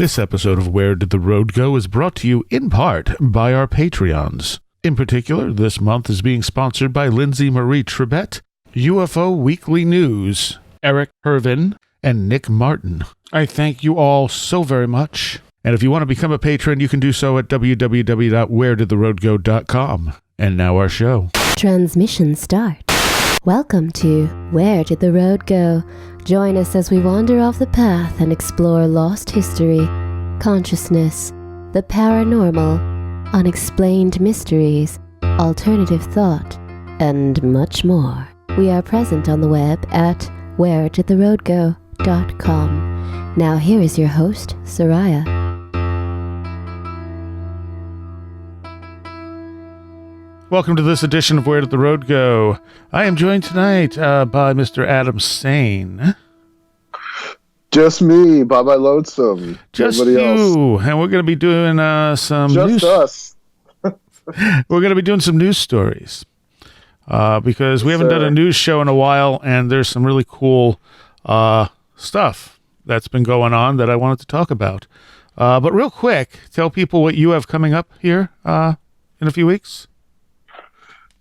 This episode of Where Did the Road Go is brought to you in part by our Patreons. In particular, this month is being sponsored by Lindsay Marie Trebet, UFO Weekly News, Eric Hervin, and Nick Martin. I thank you all so very much. And if you want to become a patron, you can do so at www.wheredidtheroadgo.com. And now our show. Transmission start. Welcome to Where Did the Road Go? Join us as we wander off the path and explore lost history, consciousness, the paranormal, unexplained mysteries, alternative thought, and much more. We are present on the web at wheredidtheroadgo.com. Now here is your host, Soraya. Welcome to this edition of Where Did the Road Go? I am joined tonight by Mr. Adam Sane. Just me, Bye-Bye Lonesome. Just Nobody you. else. And we're going to be doing some Just news. us. We're going to be doing some news stories because we haven't done a news show in a while, and there's some really cool stuff that's been going on that I wanted to talk about. But real quick, tell people what you have coming up here in a few weeks.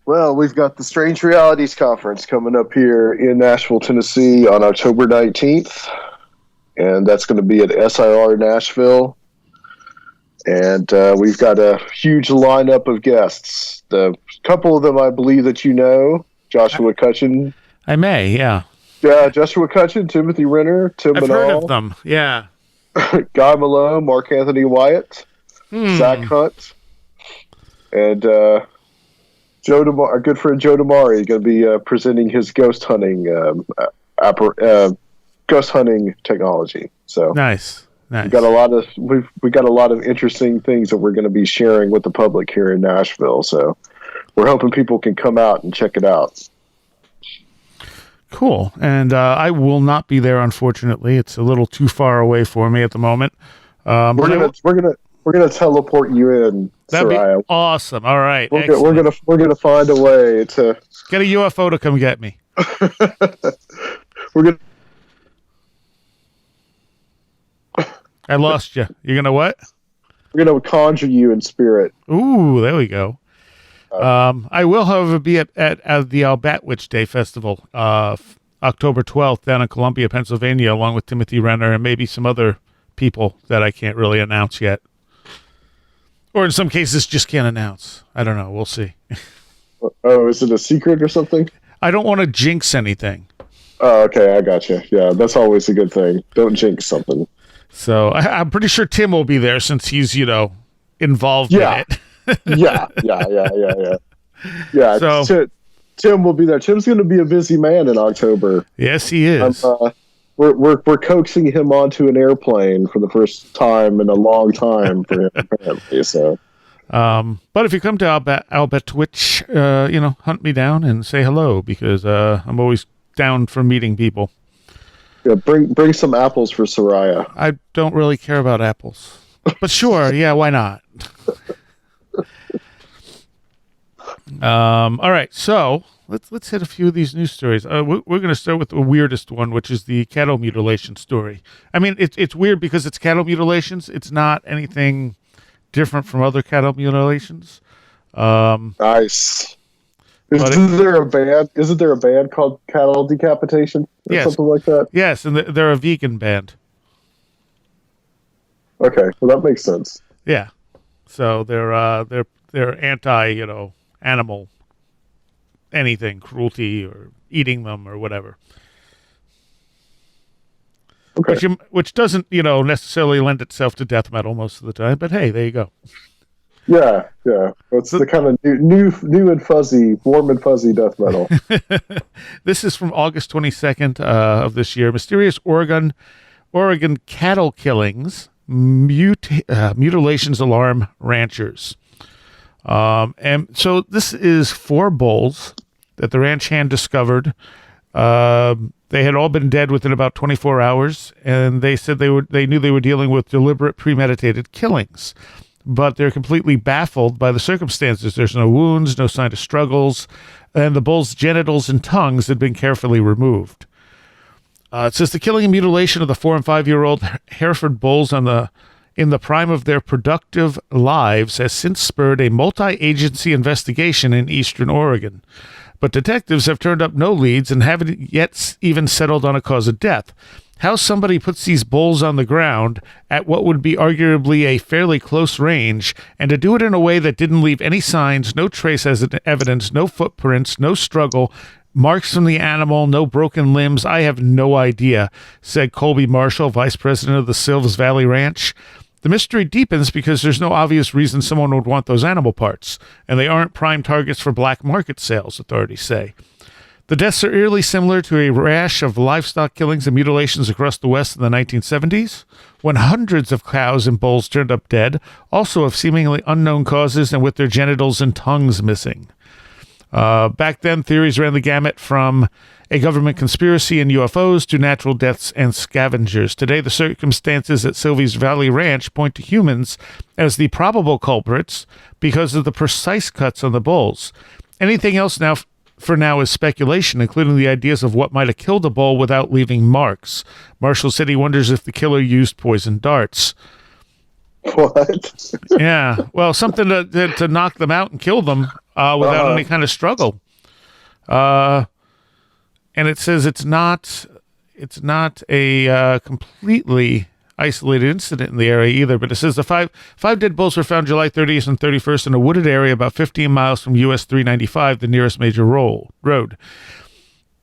Well, we've got the Strange Realities Conference coming up here in Nashville, Tennessee on October 19th. And that's going to be at SIR Nashville. And we've got a huge lineup of guests. A couple of them I believe that you know. Joshua Cutchin. I may, yeah. Yeah, Joshua Cutchin, Timothy Renner, Tim I've Manal, heard of them, yeah. Guy Malone, Mark Anthony Wyatt, Zach Hunt, and Joe DeMar, our good friend Joe DeMari, going to be presenting his ghost hunting technology. So Nice. we got a lot of we got a lot of interesting things that we're going to be sharing with the public here in Nashville. So we're hoping people can come out and check it out. Cool. And I will not be there, unfortunately. It's a little too far away for me at the moment. We're gonna teleport you in. That'd Soraya. be awesome. All right. We're gonna find a way to get a UFO to come get me. we're gonna. I lost you. You're gonna what? We're gonna conjure you in spirit. Ooh, there we go. I will, however, be at the Albatwitch Day Festival, October 12th, down in Columbia, Pennsylvania, along with Timothy Renner and maybe some other people that I can't really announce yet. Or in some cases, just can't announce. I don't know. We'll see. Oh, is it a secret or something? I don't want to jinx anything. Oh, okay. I got you. Yeah, that's always a good thing. Don't jinx something. So I'm pretty sure Tim will be there since he's, involved in it. Yeah. So Tim will be there. Tim's going to be a busy man in October. Yes, he is. We're coaxing him onto an airplane for the first time in a long time for him, apparently. So, but if you come to Albatwitch, hunt me down and say hello because I'm always down for meeting people. Yeah, bring some apples for Soraya. I don't really care about apples, but sure, yeah, why not? All right, so let's hit a few of these news stories. We're going to start with the weirdest one, which is the cattle mutilation story. I mean, it's weird because it's cattle mutilations. It's not anything different from other cattle mutilations. Nice. Isn't there a band called Cattle Decapitation or something like that? Yes, and they're a vegan band. Okay, well that makes sense. Yeah, so they're anti, animal anything, cruelty or eating them or whatever. Okay. Which doesn't, necessarily lend itself to death metal most of the time, but hey, there you go. Yeah. It's the kind of new and fuzzy, warm and fuzzy death metal. This is from August 22nd of this year. Mysterious Oregon cattle killings, mutilations alarm ranchers. And so this is 4 bulls that the ranch hand discovered. They had all been dead within about 24 hours, and they said they knew they were dealing with deliberate, premeditated killings. But they're completely baffled by the circumstances. There's no wounds, no sign of struggles, and the bull's genitals and tongues had been carefully removed. It says the killing and mutilation of the 4 and 5-year-old Hereford bulls in the prime of their productive lives has since spurred a multi-agency investigation in eastern Oregon. But detectives have turned up no leads and haven't yet even settled on a cause of death. How somebody puts these bulls on the ground at what would be arguably a fairly close range, and to do it in a way that didn't leave any signs, no trace as evidence, no footprints, no struggle, marks from the animal, no broken limbs, I have no idea, said Colby Marshall, vice president of the Silves Valley Ranch. The mystery deepens because there's no obvious reason someone would want those animal parts, and they aren't prime targets for black market sales, authorities say. The deaths are eerily similar to a rash of livestock killings and mutilations across the West in the 1970s, when hundreds of cows and bulls turned up dead, also of seemingly unknown causes and with their genitals and tongues missing. Back then, theories ran the gamut from a government conspiracy and UFOs to natural deaths and scavengers. Today, the circumstances at Silves Valley Ranch point to humans as the probable culprits because of the precise cuts on the bulls. Anything else for now is speculation, including the ideas of what might have killed a bull without leaving marks. Marshall said he wonders if the killer used poison darts. What? Yeah, well, something to knock them out and kill them without any kind of struggle. And it says it's not a completely isolated incident in the area either, but it says the five dead bulls were found July 30th and 31st in a wooded area about 15 miles from US 395, the nearest major road.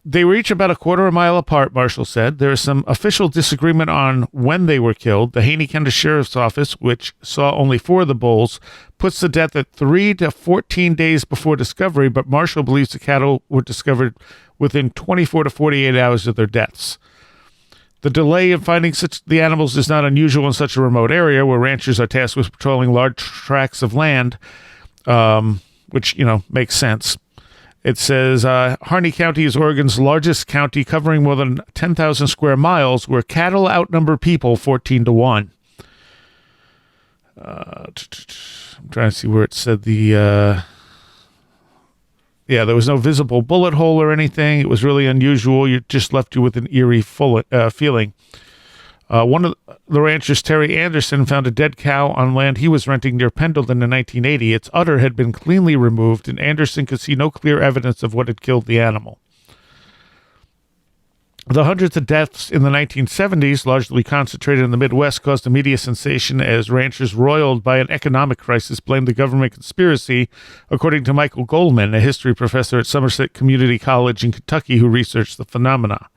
They were each about a quarter of a mile apart, Marshall said. There is some official disagreement on when they were killed. The Haney County Sheriff's Office, which saw only 4 of the bulls, puts the death at 3 to 14 days before discovery, but Marshall believes the cattle were discovered within 24 to 48 hours of their deaths. The delay in finding the animals is not unusual in such a remote area where ranchers are tasked with patrolling large tracts of land, which, makes sense. It says Harney County is Oregon's largest county, covering more than 10,000 square miles, where cattle outnumber people 14 to 1. I'm trying to see where it said there was no visible bullet hole or anything. It was really unusual. It just left you with an eerie feeling. One of the ranchers, Terry Anderson, found a dead cow on land he was renting near Pendleton in 1980. Its udder had been cleanly removed, and Anderson could see no clear evidence of what had killed the animal. The hundreds of deaths in the 1970s, largely concentrated in the Midwest, caused a media sensation as ranchers roiled by an economic crisis blamed the government conspiracy, according to Michael Goldman, a history professor at Somerset Community College in Kentucky who researched the phenomena.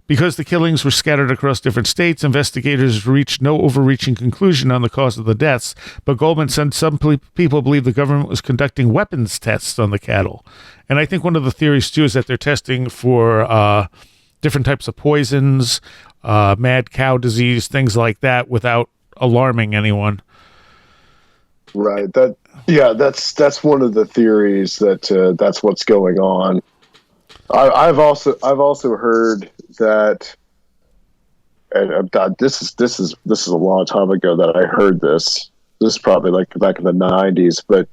Because the killings were scattered across different states, investigators reached no overreaching conclusion on the cause of the deaths, but Goldman said some people believe the government was conducting weapons tests on the cattle. And I think one of the theories, too, is that they're testing for different types of poisons, mad cow disease, things like that, without alarming anyone. Right. That's one of the theories that that's what's going on. I've also heard that, and this is a long time ago that I heard this. This is probably like back in the 90s, but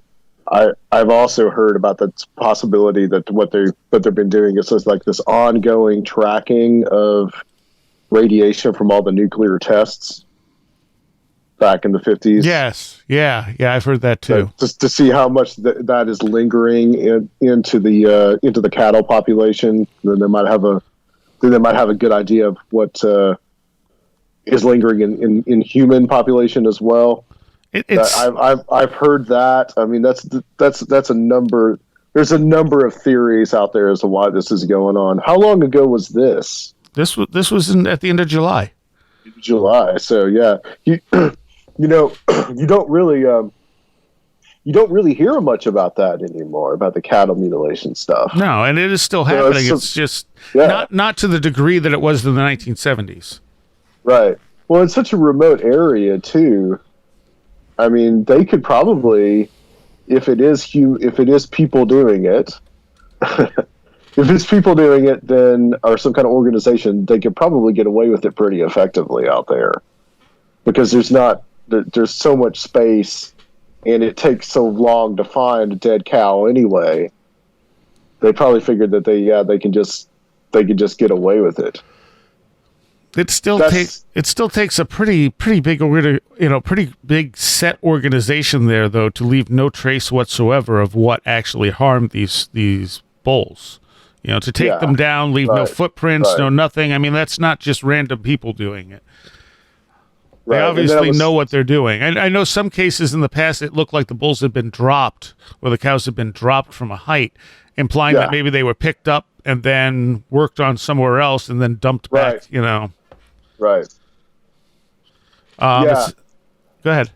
I've also heard about the possibility that what they've been doing is just like this ongoing tracking of radiation from all the nuclear tests back in the 50s. Yes, yeah, I've heard that too. Just to see how much that is lingering into the cattle population, then they might have a good idea of what is lingering in human population as well. I've heard that. I mean, that's a number. There's a number of theories out there as to why this is going on. How long ago was this? This was at the end of July. July. So yeah, you don't really hear much about that anymore, about the cattle mutilation stuff. No, and it is still happening. It's just not to the degree that it was in the 1970s. Right. Well, it's such a remote area too. I mean, they could probably, if it is people doing it, if it's people doing it, then, or some kind of organization, they could probably get away with it pretty effectively out there, because there's so much space, and it takes so long to find a dead cow anyway. They probably figured that they could just get away with it. It still takes a pretty big set organization there, though, to leave no trace whatsoever of what actually harmed these bulls. To take them down, leave no footprints, no nothing. I mean, that's not just random people doing it. They obviously know what they're doing. I know some cases in the past it looked like the bulls had been dropped, or the cows had been dropped from a height, implying that maybe they were picked up and then worked on somewhere else and then dumped back. Right. Go ahead.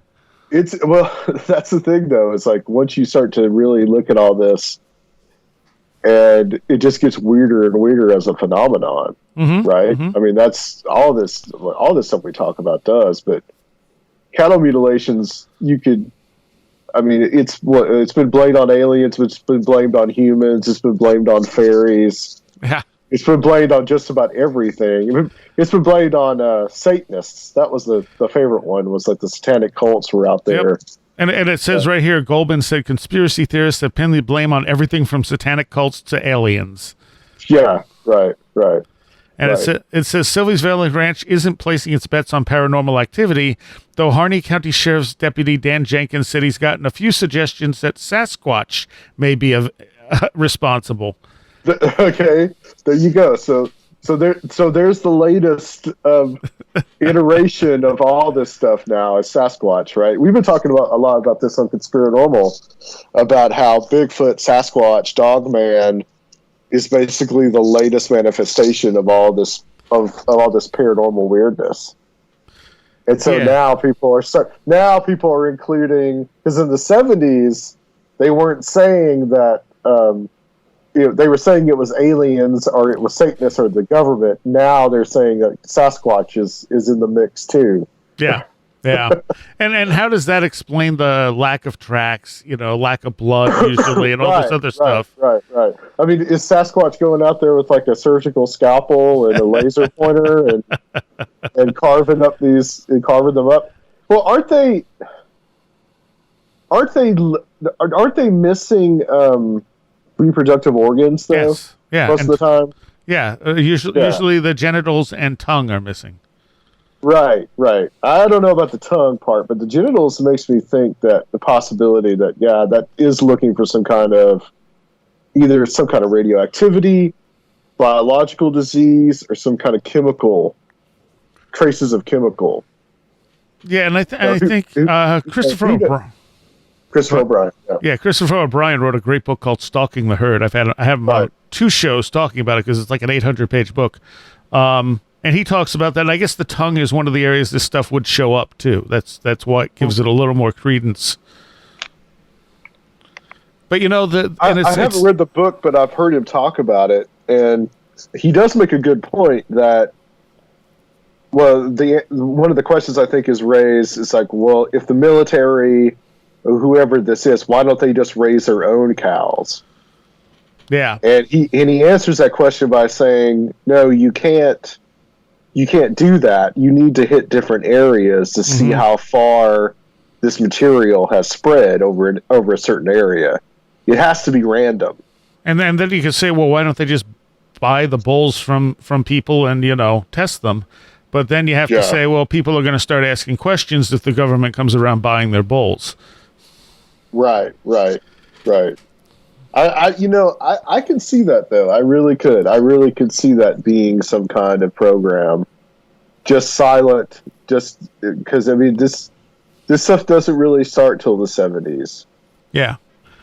That's the thing, though. It's like once you start to really look at all this, and it just gets weirder and weirder as a phenomenon, right? I mean, that's all this stuff we talk about does. But cattle mutilations, it's been blamed on aliens, it's been blamed on humans, it's been blamed on fairies. Yeah. It's been blamed on just about everything. It's been blamed on Satanists. That was the favorite one, was like the satanic cults were out there. Yep. And it says right here, Goldman said conspiracy theorists have pinned the blame on everything from satanic cults to aliens. Yeah, right. And it says Sylvie's Valley Ranch isn't placing its bets on paranormal activity, though Harney County Sheriff's Deputy Dan Jenkins said he's gotten a few suggestions that Sasquatch may be responsible. Okay, there you go. So there's the latest iteration of all this stuff now is Sasquatch, right? We've been talking a lot about this on Conspiranormal, about how Bigfoot, Sasquatch, Dogman is basically the latest manifestation of all this paranormal weirdness. And so now people are including, because in the 70s they weren't saying that. They were saying it was aliens or it was Satanists or the government. Now they're saying that Sasquatch is in the mix too. Yeah. And how does that explain the lack of tracks, lack of blood usually, and all this other stuff? Right. I mean, is Sasquatch going out there with like a surgical scalpel and a laser pointer and carving them up? Well, aren't they missing reproductive organs, though? Yes. Yeah. Most of the time. Yeah. Usually the genitals and tongue are missing. Right. I don't know about the tongue part, but the genitals makes me think that the possibility that, that is looking for some kind of radioactivity, biological disease, or some kind of traces of chemical. Yeah, and I think Christopher O'Brien. Christopher O'Brien. Yeah, Christopher O'Brien wrote a great book called "Stalking the Herd." I have him on 2 shows talking about it because it's like an 800-page book, and he talks about that. And I guess the tongue is one of the areas this stuff would show up too. That's why it gives it a little more credence. But I haven't read the book, but I've heard him talk about it, and he does make a good point that. Well, one of the questions I think is raised is like, well, if the military, whoever this is, why don't they just raise their own cows? Yeah. And he answers that question by saying, no, you can't do that. You need to hit different areas to see how far this material has spread over a certain area. It has to be random. And then you can say, well, why don't they just buy the bulls from people and, test them? But then you have to say, well, people are going to start asking questions if the government comes around buying their bulls. Right. I can see that, though. I really could. I really could see that being some kind of program. Just silent, just because, this stuff doesn't really start till the 70s. Yeah.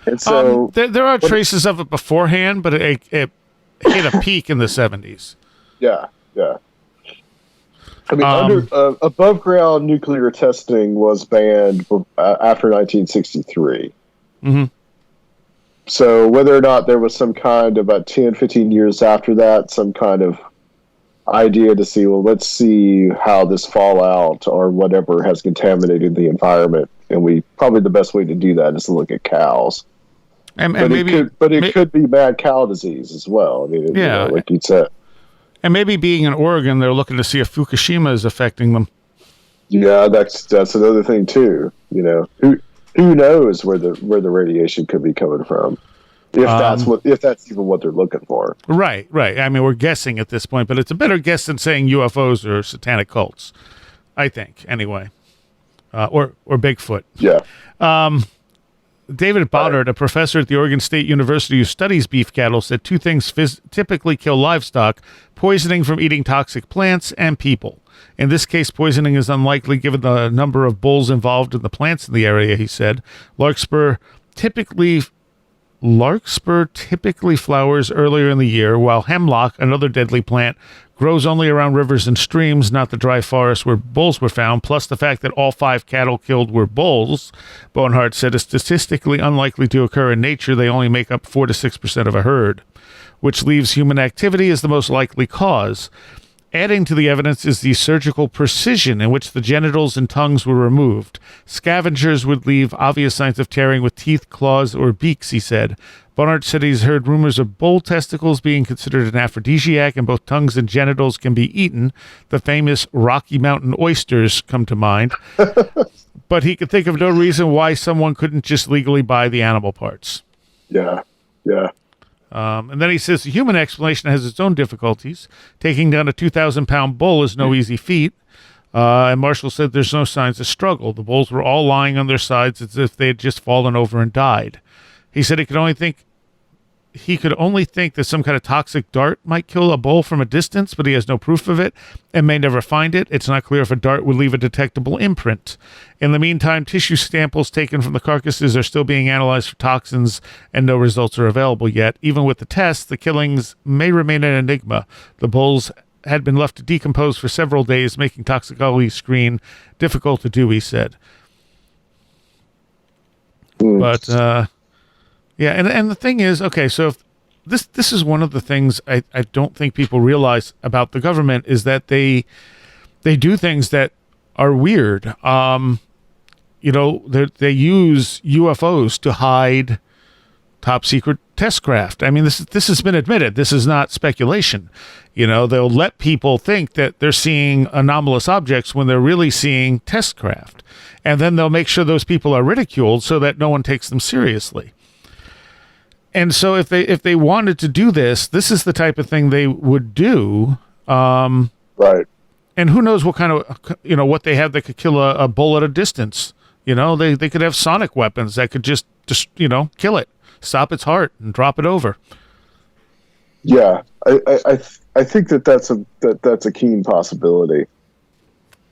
And so there are traces of it beforehand, but it hit a peak in the 70s. Yeah. I mean, above ground nuclear testing was banned after 1963. Mm-hmm. So whether or not there was some kind of about 10, 15 years after that, some kind of idea to see, well, let's see how this fallout or whatever has contaminated the environment. And probably the best way to do that is to look at cows. It could be mad cow disease as well. I mean, like you said. And maybe being in Oregon, they're looking to see if Fukushima is affecting them. Yeah, that's another thing too. Who knows where the radiation could be coming from? If that's even what they're looking for. Right. I mean, we're guessing at this point, but it's a better guess than saying UFOs or satanic cults, I think, anyway. Or Bigfoot. Yeah. David Boddard, a professor at the Oregon State University who studies beef cattle, said two things typically kill livestock: poisoning from eating toxic plants and people. In this case, poisoning is unlikely given the number of bulls involved in the plants in the area, he said. Larkspur typically flowers earlier in the year, while hemlock, another deadly plant, grows only around rivers and streams, not the dry forest where bulls were found. Plus, the fact that all 5 cattle killed were bulls, Bonehart said, is statistically unlikely to occur in nature. They only make up 4 to 6% of a herd, which leaves human activity as the most likely cause. Adding to the evidence is the surgical precision in which the genitals and tongues were removed. Scavengers would leave obvious signs of tearing with teeth, claws, or beaks, he said. Bonehart said he's heard rumors of bull testicles being considered an aphrodisiac, and both tongues and genitals can be eaten. The famous Rocky Mountain oysters come to mind. But he could think of no reason why someone couldn't just legally buy the animal parts. Yeah. And then he says the human explanation has its own difficulties. Taking down a 2,000-pound bull is no easy feat. And Marshall said there's no signs of struggle. The bulls were all lying on their sides as if they had just fallen over and died. He said he could only think that some kind of toxic dart might kill a bull from a distance, but he has no proof of it and may never find it. It's not clear if a dart would leave a detectable imprint. In the meantime, tissue samples taken from the carcasses are still being analyzed for toxins, and no results are available yet. Even with the tests, the killings may remain an enigma. The bulls had been left to decompose for several days, making toxicology screen difficult to do, he said. But, yeah, and the thing is, okay, so if this is one of the things I don't think people realize about the government is that they do things that are weird. They use UFOs to hide top secret test craft. I mean, this has been admitted. This is not speculation. They'll let people think that they're seeing anomalous objects when they're really seeing test craft. And then they'll make sure those people are ridiculed so that no one takes them seriously. And so if they wanted to do this is the type of thing they would do. Right. And who knows what kind of, what they have that could kill a bull at a distance. They could have sonic weapons that could just kill it, stop its heart and drop it over. Yeah. I think that's a keen possibility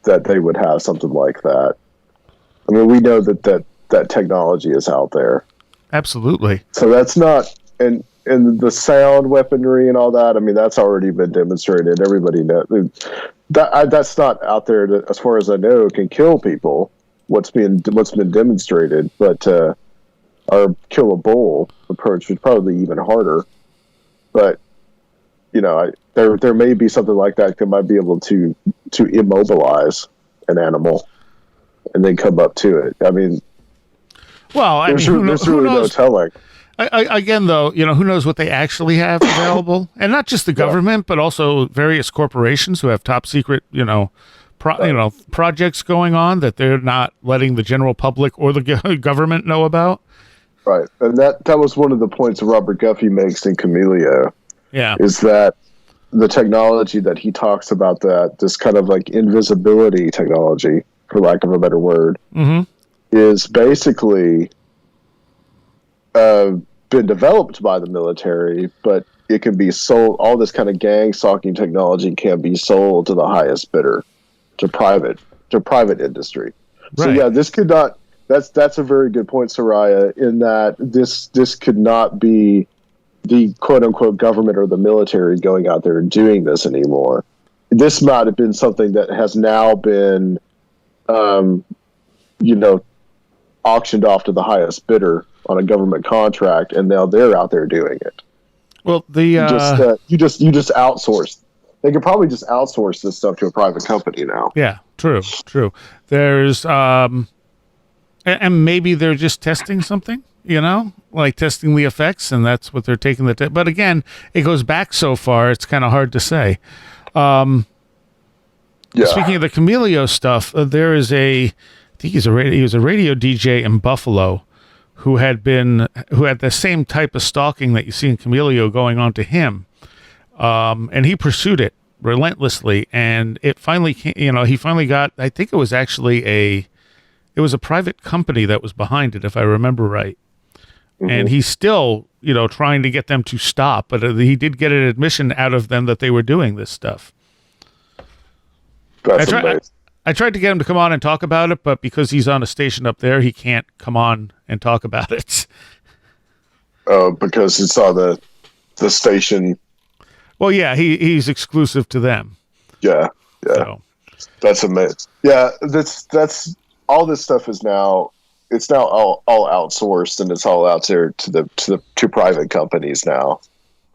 that they would have something like that. I mean, we know that technology is out there. Absolutely. So that's not, and the sound weaponry and all that, I mean, that's already been demonstrated. Everybody knows that's not out there that, as far as I know, can kill people. What's been demonstrated, but or kill a bull approach is probably even harder. But there may be something like that might be able to immobilize an animal and then come up to it. I mean. Well, there's really no telling. Again, though, who knows what they actually have available, and not just the government, but also various corporations who have top secret, projects going on that they're not letting the general public or the government know about. Right, and that was one of the points that Robert Guffey makes in Camellia. Yeah, is that the technology that he talks about, this kind of like invisibility technology, for lack of a better word. Mm-hmm. Is basically been developed by the military, but it can be sold. All this kind of gang stalking technology can be sold to the highest bidder, to private industry. Right. So yeah, this could not. That's a very good point, Soraya. In that this could not be the quote unquote government or the military going out there and doing this anymore. This might have been something that has now been, auctioned off to the highest bidder on a government contract, and now they're out there doing it. Well, you just outsource. They could probably just outsource this stuff to a private company now. Yeah, true. There's and maybe they're just testing something, like testing the effects, and that's what they're taking the but again, it goes back so far, it's kind of hard to say. Yeah. Speaking of the Camellia stuff, there is he was a radio DJ in Buffalo who had the same type of stalking that you see in Camilio going on to him. And he pursued it relentlessly, and it finally came, he finally got, I think it was actually it was a private company that was behind it, if I remember right. Mm-hmm. And he's still, trying to get them to stop, but he did get an admission out of them that they were doing this stuff. I tried to get him to come on and talk about it, but because he's on a station up there, he can't come on and talk about it. Oh, because it's on the station. Well, yeah, he's exclusive to them. Yeah. So. That's amazing. Yeah, that's all this stuff is now. It's now all outsourced, and it's all out there to private companies now.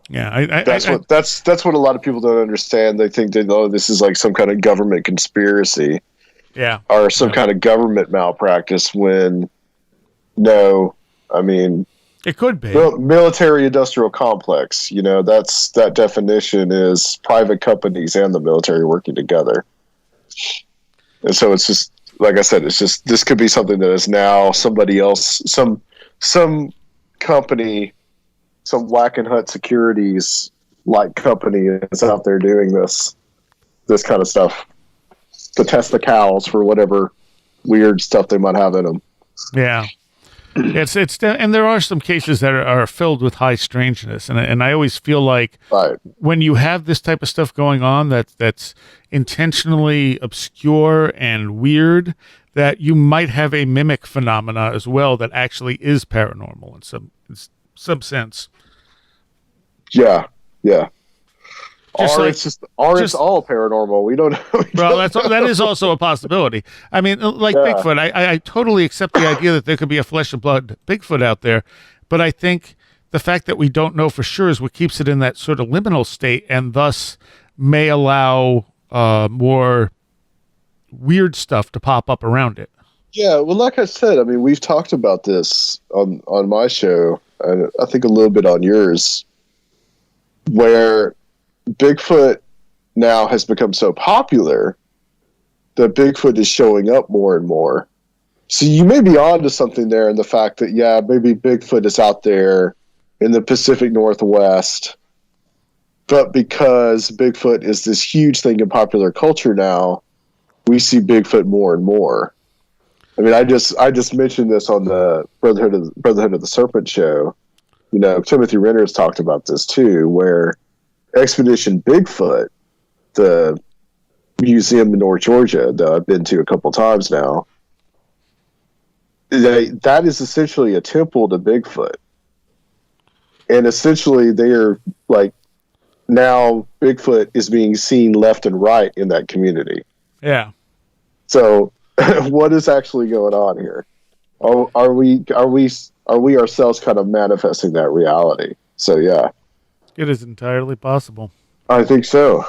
Yeah, that's what a lot of people don't understand. They think that this is like some kind of government conspiracy, or some kind of government malpractice. When no, I mean it could be military-industrial complex. That definition is private companies and the military working together. And so it's just like I said. It's just this could be something that is now somebody else, some company. Some Whack and Hut Securities like company is out there doing this kind of stuff to test the cows for whatever weird stuff they might have in them. Yeah, it's and there are some cases that are filled with high strangeness, and I always feel like when you have this type of stuff going on that's intentionally obscure and weird, that you might have a mimic phenomena as well that actually is paranormal in some sense. Yeah. It's all paranormal. We don't know. That is also a possibility. I mean, like Bigfoot, I totally accept the idea that there could be a flesh and blood Bigfoot out there, but I think the fact that we don't know for sure is what keeps it in that sort of liminal state, and thus may allow more weird stuff to pop up around it. Yeah, well, like I said, I mean, we've talked about this on my show, and I think a little bit on yours, where Bigfoot now has become so popular that Bigfoot is showing up more and more. So you may be onto something there in the fact that, maybe Bigfoot is out there in the Pacific Northwest, but because Bigfoot is this huge thing in popular culture now, we see Bigfoot more and more. I mean, I just mentioned this on the Brotherhood of the Serpent show. Timothy Renner has talked about this too, where Expedition Bigfoot, the museum in North Georgia that I've been to a couple times now, that is essentially a temple to Bigfoot. And essentially they are like, now Bigfoot is being seen left and right in that community. Yeah. So what is actually going on here? Are we ourselves kind of manifesting that reality? So yeah, it is entirely possible. I think so.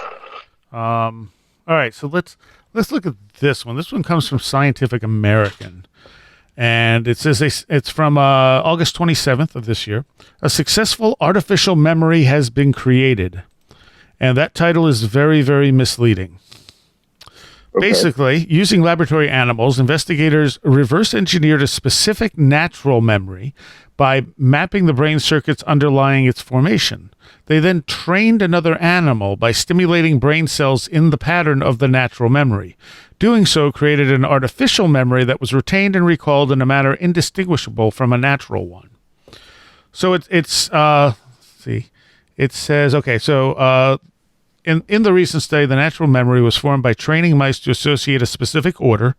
All right, so let's look at this one. This one comes from Scientific American, and it says it's from August 27th of this year. A successful artificial memory has been created, and that title is very, very misleading. Okay. Basically, using laboratory animals, investigators reverse engineered a specific natural memory by mapping the brain circuits underlying its formation. They then trained another animal by stimulating brain cells in the pattern of the natural memory. Doing so created an artificial memory that was retained and recalled in a manner indistinguishable from a natural one. So it says, okay, so in the recent study, the natural memory was formed by training mice to associate a specific odor,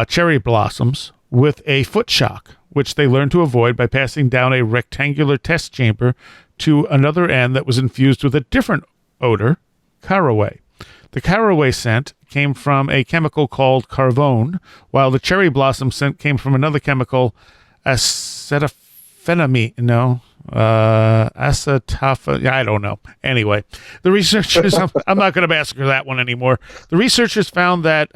cherry blossoms, with a foot shock, which they learned to avoid by passing down a rectangular test chamber to another end that was infused with a different odor, caraway. The caraway scent came from a chemical called carvone, while the cherry blossom scent came from another chemical, acetophenamine. I don't know. Anyway, the researchers, I'm not going to massacre that one anymore. The researchers found that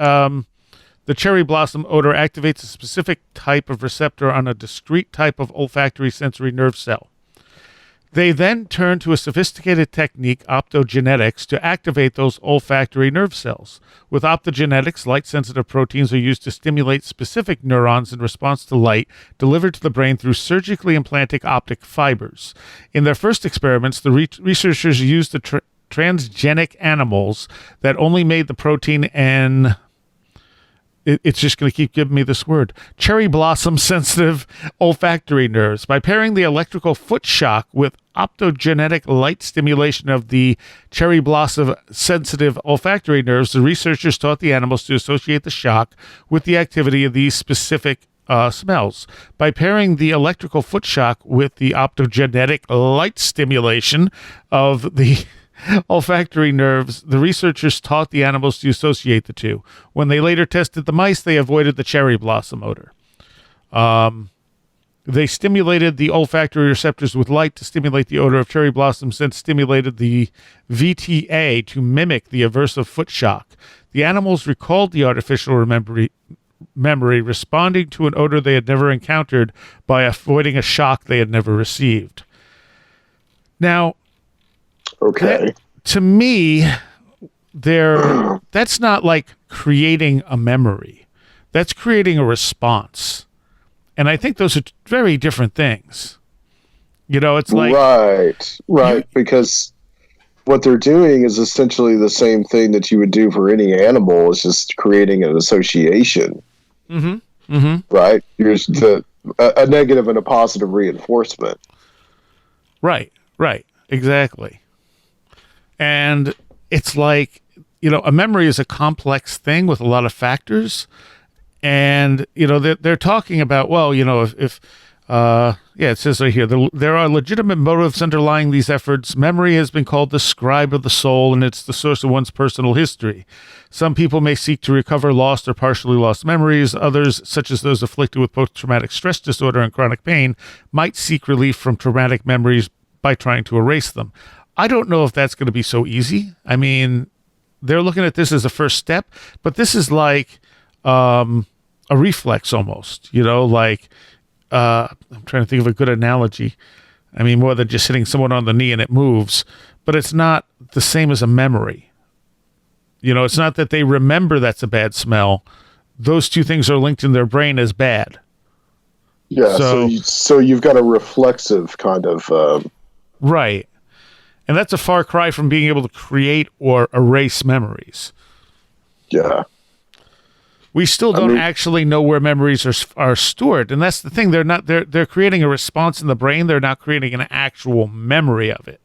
the cherry blossom odor activates a specific type of receptor on a discrete type of olfactory sensory nerve cell. They then turn to a sophisticated technique, optogenetics, to activate those olfactory nerve cells. With optogenetics, light-sensitive proteins are used to stimulate specific neurons in response to light delivered to the brain through surgically implanted optic fibers. In their first experiments, the researchers used the transgenic animals that only made the protein and it's just going to keep giving me this word, cherry blossom sensitive olfactory nerves. By pairing the electrical foot shock with optogenetic light stimulation of the cherry blossom sensitive olfactory nerves, the researchers taught the animals to associate the shock with the activity of these specific smells. By pairing the electrical foot shock with the optogenetic light stimulation of the olfactory nerves, the researchers taught the animals to associate the two. When they later tested the mice, they avoided the cherry blossom odor. They stimulated the olfactory receptors with light to stimulate the odor of cherry blossoms, and stimulated the VTA to mimic the aversive foot shock. The animals recalled the artificial memory, responding to an odor they had never encountered by avoiding a shock they had never received. Now, Okay. to me, that's not like creating a memory. That's creating a response. And I think those are very different things. You know, it's like... Right. Because what they're doing is essentially the same thing that you would do for any animal. It's just creating an association. Mm-hmm. Mm-hmm. Right? Here's a negative and a positive reinforcement. Right. Exactly. And it's like, you know, a memory is a complex thing with a lot of factors. And, you know, they're talking about, well, you know, if it says right here, there are legitimate motives underlying these efforts. Memory has been called the scribe of the soul, and it's the source of one's personal history. Some people may seek to recover lost or partially lost memories. Others, such as those afflicted with post-traumatic stress disorder and chronic pain, might seek relief from traumatic memories by trying to erase them. I don't know if that's going to be so easy. I mean, they're looking at this as a first step, but this is like a reflex almost, you know, like I'm trying to think of a good analogy. I mean, more than just hitting someone on the knee and it moves, but it's not the same as a memory. You know, it's not that they remember that's a bad smell. Those two things are linked in their brain as bad. Yeah, so you've got a reflexive kind of... Right. And that's a far cry from being able to create or erase memories. Yeah. We still don't actually know where memories are stored, and that's the thing. They're creating a response in the brain. They're not creating an actual memory of it.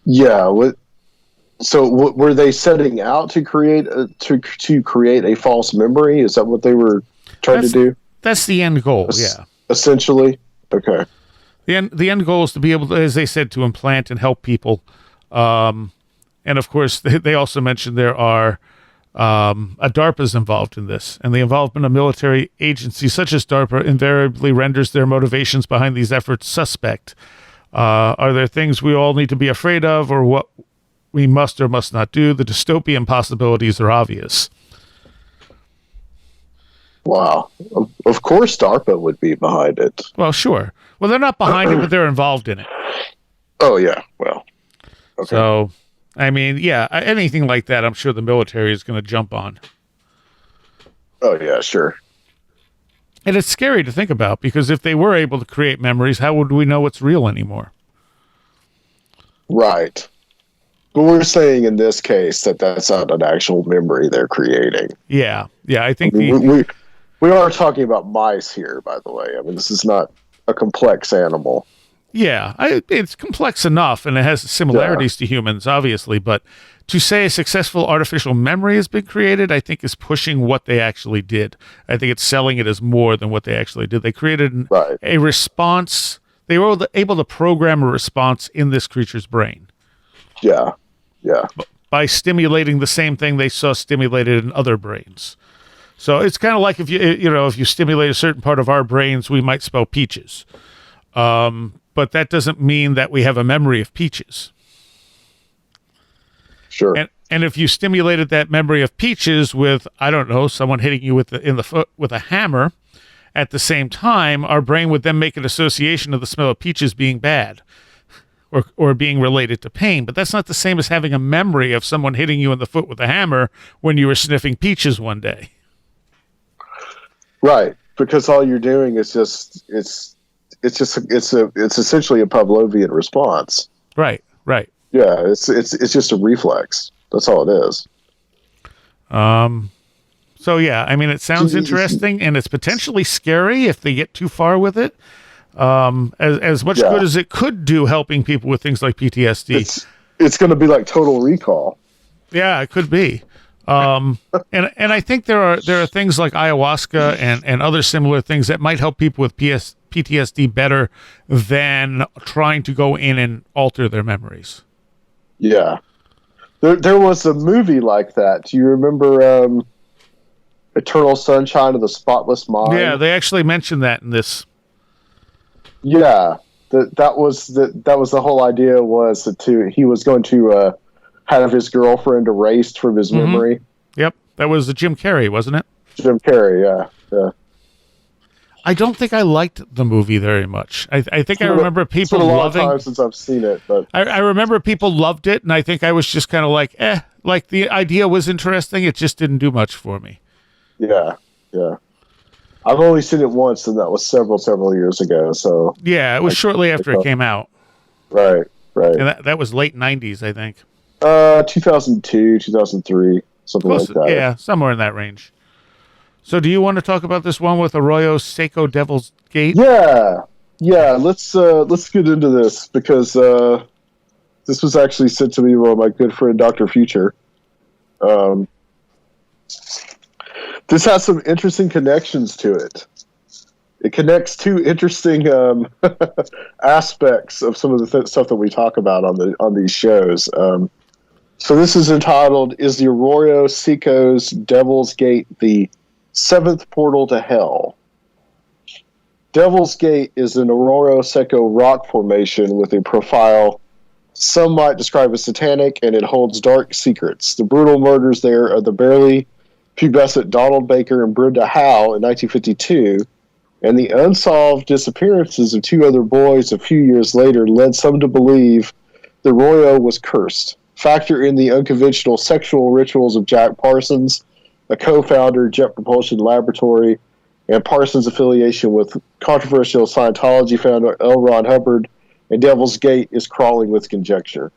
Yeah. Were they setting out to create a false memory? Is that what they were trying to do? That's the end goal. Yeah. Essentially. Okay. The end goal is to be able to, as they said, to implant and help people. And of course, they also mentioned there are DARPA's involved in this, and the involvement of military agencies such as DARPA invariably renders their motivations behind these efforts suspect. Are there things we all need to be afraid of, or what we must or must not do? The dystopian possibilities are obvious. Wow. Of course DARPA would be behind it. Well, sure. Well, they're not behind it, but they're involved in it. Oh, yeah. Well, okay. So, I mean, yeah, anything like that, I'm sure the military is going to jump on. Oh, yeah, sure. And it's scary to think about, because if they were able to create memories, how would we know it's real anymore? Right. But we're saying in this case that that's not an actual memory they're creating. Yeah. I think we are talking about mice here, by the way. I mean, this is not a complex animal. Yeah, it's complex enough, and it has similarities to humans, obviously. But to say a successful artificial memory has been created, I think is pushing what they actually did. I think it's selling it as more than what they actually did. They created a response. They were able to program a response in this creature's brain. Yeah. By stimulating the same thing they saw stimulated in other brains. So it's kind of like if you stimulate a certain part of our brains, we might spell peaches. But that doesn't mean that we have a memory of peaches. Sure. And if you stimulated that memory of peaches with, I don't know, someone hitting you in the foot with a hammer, At the same time, our brain would then make an association of the smell of peaches being bad or being related to pain. But that's not the same as having a memory of someone hitting you in the foot with a hammer when you were sniffing peaches one day. Right, because all you're doing is it's essentially a Pavlovian response. Right. Yeah, it's just a reflex. That's all it is. So yeah, I mean, it sounds interesting, and it's potentially scary if they get too far with it. As much good as it could do helping people with things like PTSD. It's going to be like Total Recall. Yeah, it could be. And I think there are things like ayahuasca and other similar things that might help people with PTSD better than trying to go in and alter their memories. Yeah. There was a movie like that. Do you remember Eternal Sunshine of the Spotless Mind? Yeah, they actually mentioned that in this. Yeah, that was the whole idea, was that he was going to have his girlfriend erased from his memory. Yep, that was the Jim Carrey, wasn't it? Jim Carrey, yeah. I don't think I liked the movie very much. I think I remember people loving. It's been a long time since I've seen it, but I remember people loved it, and I think I was just kind of like, like the idea was interesting. It just didn't do much for me. Yeah. I've only seen it once, and that was several years ago. So yeah, it was shortly after it came out. Right. And that was late 90s, I think. 2002, 2003, something Close, like that. Yeah, somewhere in that range. So do you want to talk about this one with Arroyo Seco Devil's Gate? Yeah. Let's get into this, because this was actually sent to me by my good friend Dr. Future. This has some interesting connections to it. It connects two interesting aspects of some of the stuff that we talk about on these shows. So this is entitled, "Is the Arroyo Seco's Devil's Gate the Seventh Portal to Hell?" Devil's Gate is an Arroyo Seco rock formation with a profile some might describe as satanic, and it holds dark secrets. The brutal murders there are the barely pubescent Donald Baker and Brenda Howe in 1952, and the unsolved disappearances of two other boys a few years later led some to believe the Arroyo was cursed. Factor in the unconventional sexual rituals of Jack Parsons, a co-founder, Jet Propulsion Laboratory, and Parsons' affiliation with controversial Scientology founder L. Ron Hubbard, and Devil's Gate is crawling with conjecture.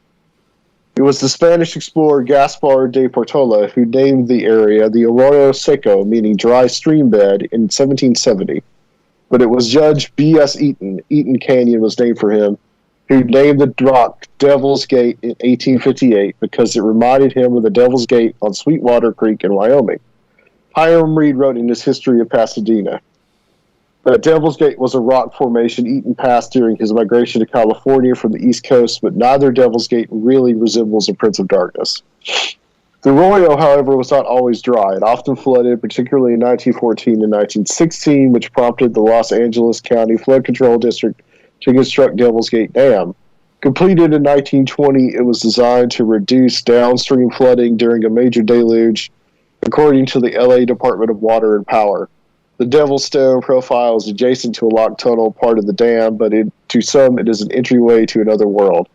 It was the Spanish explorer Gaspar de Portola who named the area the Arroyo Seco, meaning dry stream bed, in 1770. But it was Judge B.S. Eaton Canyon was named for him, who named the rock Devil's Gate in 1858 because it reminded him of the Devil's Gate on Sweetwater Creek in Wyoming. Hiram Reed wrote in his History of Pasadena that Devil's Gate was a rock formation Eaton passed during his migration to California from the East Coast, but neither Devil's Gate really resembles a Prince of Darkness. The Arroyo, however, was not always dry. It often flooded, particularly in 1914 and 1916, which prompted the Los Angeles County Flood Control District to construct Devil's Gate Dam. Completed in 1920, it was designed to reduce downstream flooding during a major deluge, according to the LA Department of Water and Power. The Devil's Stone profile is adjacent to a locked tunnel, part of the dam, but to some it is an entryway to another world.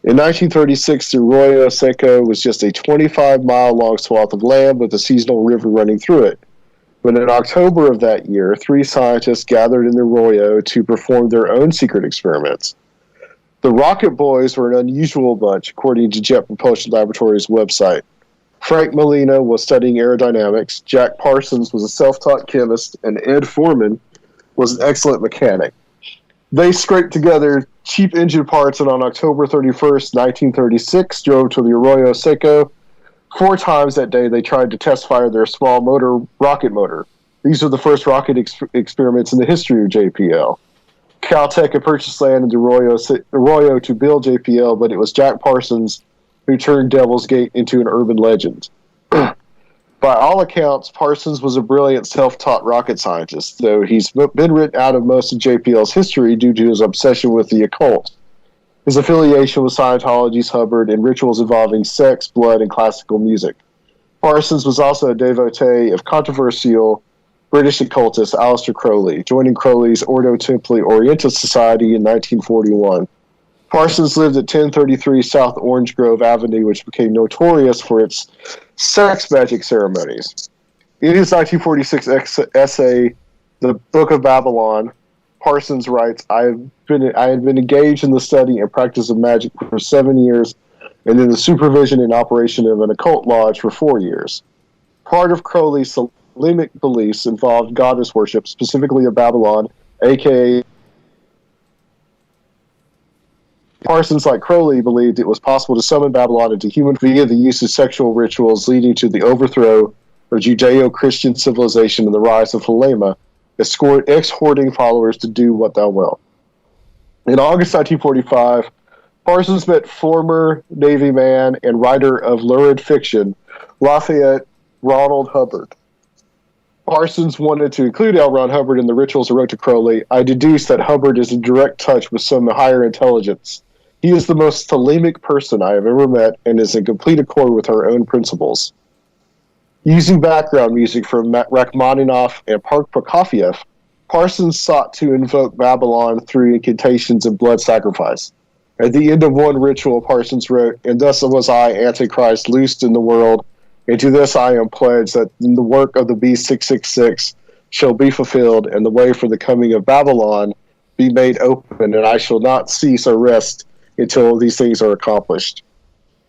In 1936, the Arroyo Seco was just a 25-mile-long swath of land with a seasonal river running through it. But in October of that year, 3 scientists gathered in the Arroyo to perform their own secret experiments. The Rocket Boys were an unusual bunch, according to Jet Propulsion Laboratory's website. Frank Molina was studying aerodynamics, Jack Parsons was a self-taught chemist, and Ed Foreman was an excellent mechanic. They scraped together cheap engine parts and on October 31st, 1936, drove to the Arroyo Seco. 4 times that day they tried to test fire their small rocket motor. These were the first rocket experiments in the history of JPL. Caltech had purchased land in the Arroyo to build JPL, but it was Jack Parsons who turned Devil's Gate into an urban legend. By all accounts, Parsons was a brilliant self-taught rocket scientist, though he's been written out of most of JPL's history due to his obsession with the occult. His affiliation with Scientology's Hubbard and rituals involving sex, blood, and classical music. Parsons was also a devotee of controversial British occultist Aleister Crowley, joining Crowley's Ordo Templi Orientis Society in 1941. Parsons lived at 1033 South Orange Grove Avenue, which became notorious for its sex magic ceremonies. In his 1946 essay, The Book of Babylon, Parsons writes, I had been engaged in the study and practice of magic for 7 years, and in the supervision and operation of an occult lodge for 4 years. Part of Crowley's Selimic beliefs involved goddess worship, specifically of Babylon, aka Parsons, like Crowley, believed it was possible to summon Babylon into human via the use of sexual rituals, leading to the overthrow of Judeo-Christian civilization and the rise of Thelema, exhorting followers to do what thou wilt. In August 1945, Parsons met former Navy man and writer of lurid fiction, Lafayette Ronald Hubbard. Parsons wanted to include L. Ron Hubbard in the rituals and wrote to Crowley, I deduce that Hubbard is in direct touch with some higher intelligence. He is the most thelemic person I have ever met and is in complete accord with our own principles. Using background music from Rachmaninoff and Prokofiev, Parsons sought to invoke Babylon through incantations and blood sacrifice. At the end of one ritual, Parsons wrote, And thus was I, Antichrist, loosed in the world, and to this I am pledged that the work of the beast 666 shall be fulfilled, and the way for the coming of Babylon be made open, and I shall not cease or rest until these things are accomplished.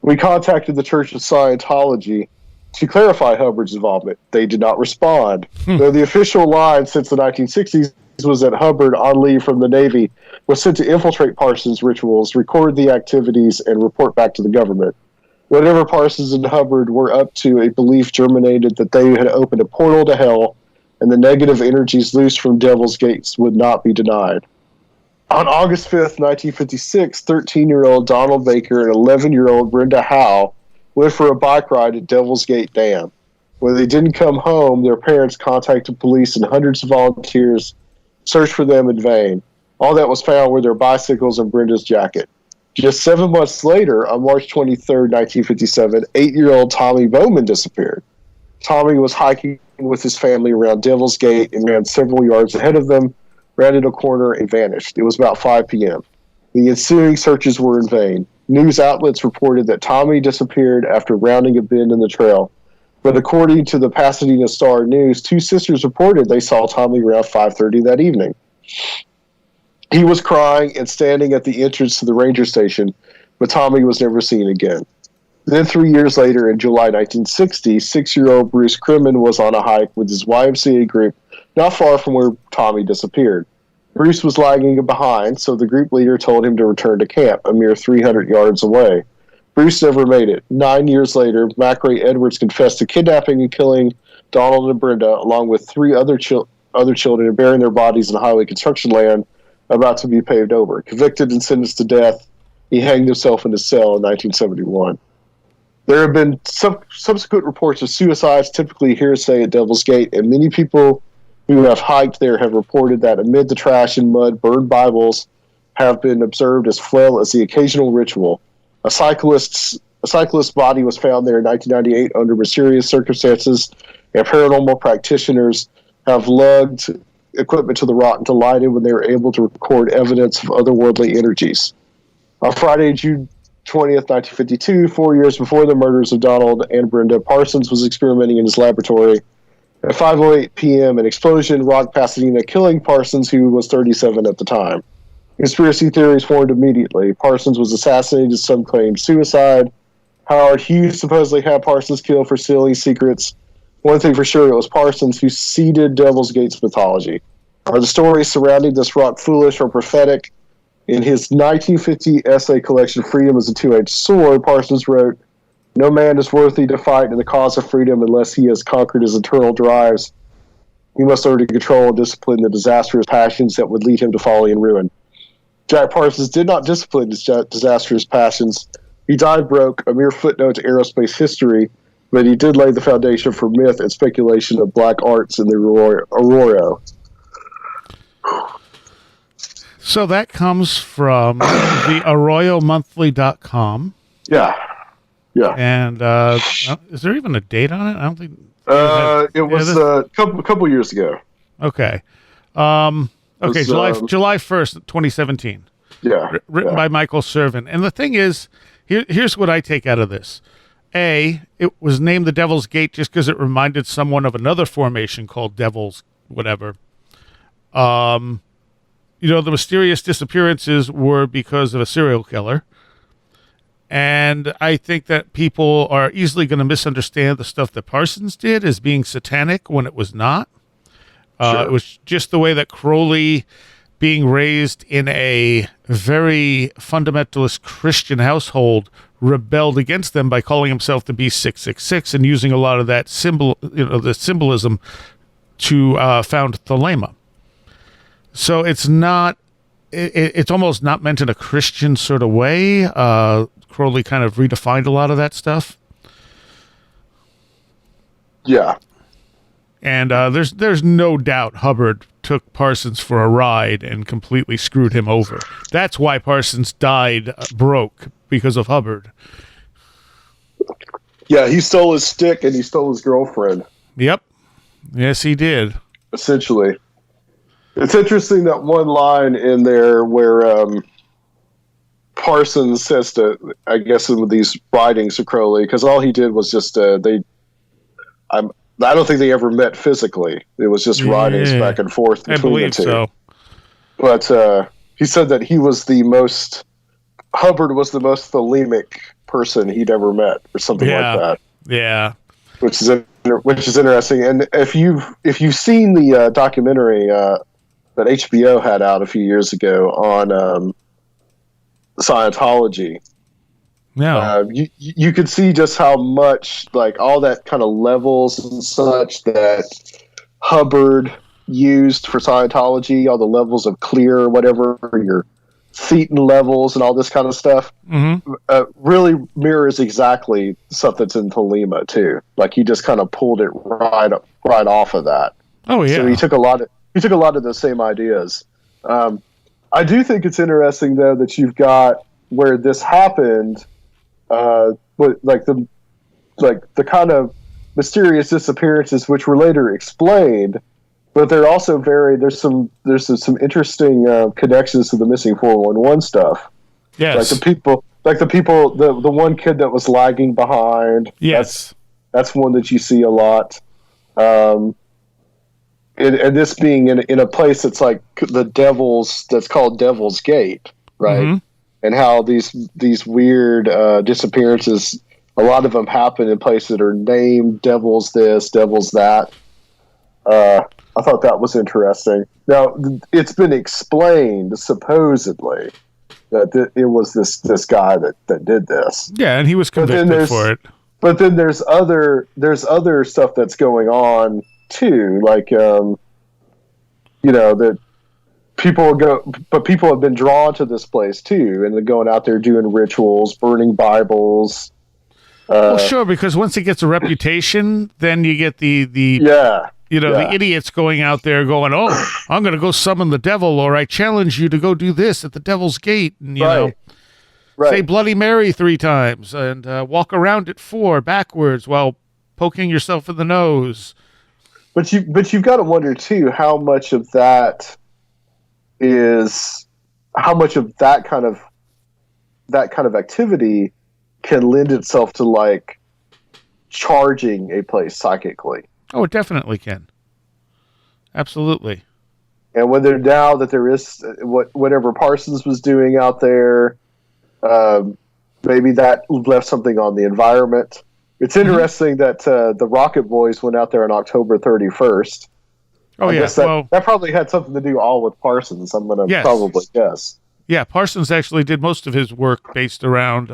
We contacted the Church of Scientology to clarify Hubbard's involvement. They did not respond, though the official line since the 1960s was that Hubbard, on leave from the Navy, was sent to infiltrate Parsons' rituals, record the activities, and report back to the government. Whatever Parsons and Hubbard were up to, a belief germinated that they had opened a portal to hell, and the negative energies loosed from Devil's Gates would not be denied. On August 5th, 1956, 13-year-old Donald Baker and 11-year-old Brenda Howe went for a bike ride at Devil's Gate Dam. When they didn't come home, their parents contacted police and hundreds of volunteers searched for them in vain. All that was found were their bicycles and Brenda's jacket. Just 7 months later, on March 23rd, 1957, 8-year-old Tommy Bowman disappeared. Tommy was hiking with his family around Devil's Gate and ran several yards ahead of them, rounded a corner, and vanished. It was about 5 p.m. The ensuing searches were in vain. News outlets reported that Tommy disappeared after rounding a bend in the trail. But according to the Pasadena Star News, 2 sisters reported they saw Tommy around 5:30 that evening. He was crying and standing at the entrance to the ranger station, but Tommy was never seen again. Then 3 years later, in July 1960, 6-year-old Bruce Crimmen was on a hike with his YMCA group not far from where Tommy disappeared. Bruce was lagging behind, so the group leader told him to return to camp, a mere 300 yards away. Bruce never made it. 9 years later, MacRae Edwards confessed to kidnapping and killing Donald and Brenda, along with 3 other children, and burying their bodies in highway construction land about to be paved over. Convicted and sentenced to death, he hanged himself in his cell in 1971. There have been subsequent reports of suicides, typically hearsay at Devil's Gate, and many people who have hiked there have reported that amid the trash and mud, burned Bibles have been observed, as well as the occasional ritual. A cyclist's body was found there in 1998 under mysterious circumstances, and paranormal practitioners have lugged equipment to the rock and delighted when they were able to record evidence of otherworldly energies. On Friday, June 20th, 1952, 4 years before the murders of Donald and Brenda, Parsons was experimenting in his laboratory. At 5:08 p.m., an explosion rocked Pasadena, killing Parsons, who was 37 at the time. Conspiracy theories formed immediately. Parsons was assassinated, some claimed suicide. Howard Hughes supposedly had Parsons killed for stealing secrets. One thing for sure, it was Parsons who seeded Devil's Gates mythology. Are the stories surrounding this rock foolish or prophetic? In his 1950 essay collection, Freedom is a Two-Edged Sword, Parsons wrote, No man is worthy to fight in the cause of freedom unless he has conquered his internal drives. He must learn to control and discipline the disastrous passions that would lead him to folly and ruin. Jack Parsons did not discipline his disastrous passions. He died broke, a mere footnote to aerospace history, but he did lay the foundation for myth and speculation of black arts in the Aurora. So that comes from the ArroyoMonthly.com. Yeah. Yeah. And is there even a date on it? I don't think. It was a couple years ago. Okay. Okay, Was, July 1st, 2017. Yeah. Written by Michael Servan. And the thing is, here's what I take out of this. A, it was named the Devil's Gate just because it reminded someone of another formation called Devil's whatever. The mysterious disappearances were because of a serial killer. And I think that people are easily going to misunderstand the stuff that Parsons did as being satanic when it was not. Sure. It was just the way that Crowley, being raised in a very fundamentalist Christian household, rebelled against them by calling himself the Beast 666 and using a lot of that the symbolism to found Thelema. So it's not, it's almost not meant in a Christian sort of way. Crowley kind of redefined a lot of that stuff. Yeah. And there's no doubt Hubbard took Parsons for a ride and completely screwed him over. That's why Parsons died broke, because of Hubbard. Yeah, he stole his stick and he stole his girlfriend. Yep. Yes, he did. Essentially. It's interesting that one line in there where Parsons says to, I guess, in these writings of Crowley, because all he did was just I don't think they ever met physically. It was just writings back and forth between the two. So. But he said that Hubbard was the most thelemic person he'd ever met, or something like that. Yeah. Which is interesting. And if you've seen the documentary that HBO had out a few years ago on Scientology. Yeah. You could see just how much, like, all that kind of levels and such that Hubbard used for Scientology, all the levels of clear or whatever, your Thetan levels and all this kind of stuff, really mirrors exactly stuff that's in Thelema too. Like, he just kind of pulled it right off of that. Oh yeah. So he took a lot of the same ideas. I do think it's interesting though that you've got where this happened. Like the kind of mysterious disappearances, which were later explained, but they're also there's some interesting connections to the missing 411 stuff. Yes, like the one kid that was lagging behind. Yes, that's one that you see a lot. And this being in a place that's like that's called Devil's Gate, right? Mm-hmm. And how these weird disappearances, a lot of them happen in places that are named Devil's this, Devil's that. I thought that was interesting. Now, it's been explained, supposedly, that it was this guy that did this. Yeah, and he was convicted for it. But then there's other stuff that's going on, too. Like, that... people have been drawn to this place too, and they're going out there doing rituals, burning Bibles. Well, sure, because once it gets a reputation, then you get the idiots going out there going, "Oh, I'm going to go summon the devil," or "I challenge you to go do this at the Devil's Gate," and say Bloody Mary 3 times and walk around it 4 backwards while poking yourself in the nose. But you've got to wonder too how much of that kind of activity can lend itself to like charging a place psychically. Oh, it definitely can. Absolutely. And whether now that there is whatever Parsons was doing out there, maybe that left something on the environment. It's interesting that the Rocket Boys went out there on October 31st. Oh, I guess that probably had something to do all with Parsons, I'm going to probably guess. Yeah, Parsons actually did most of his work based around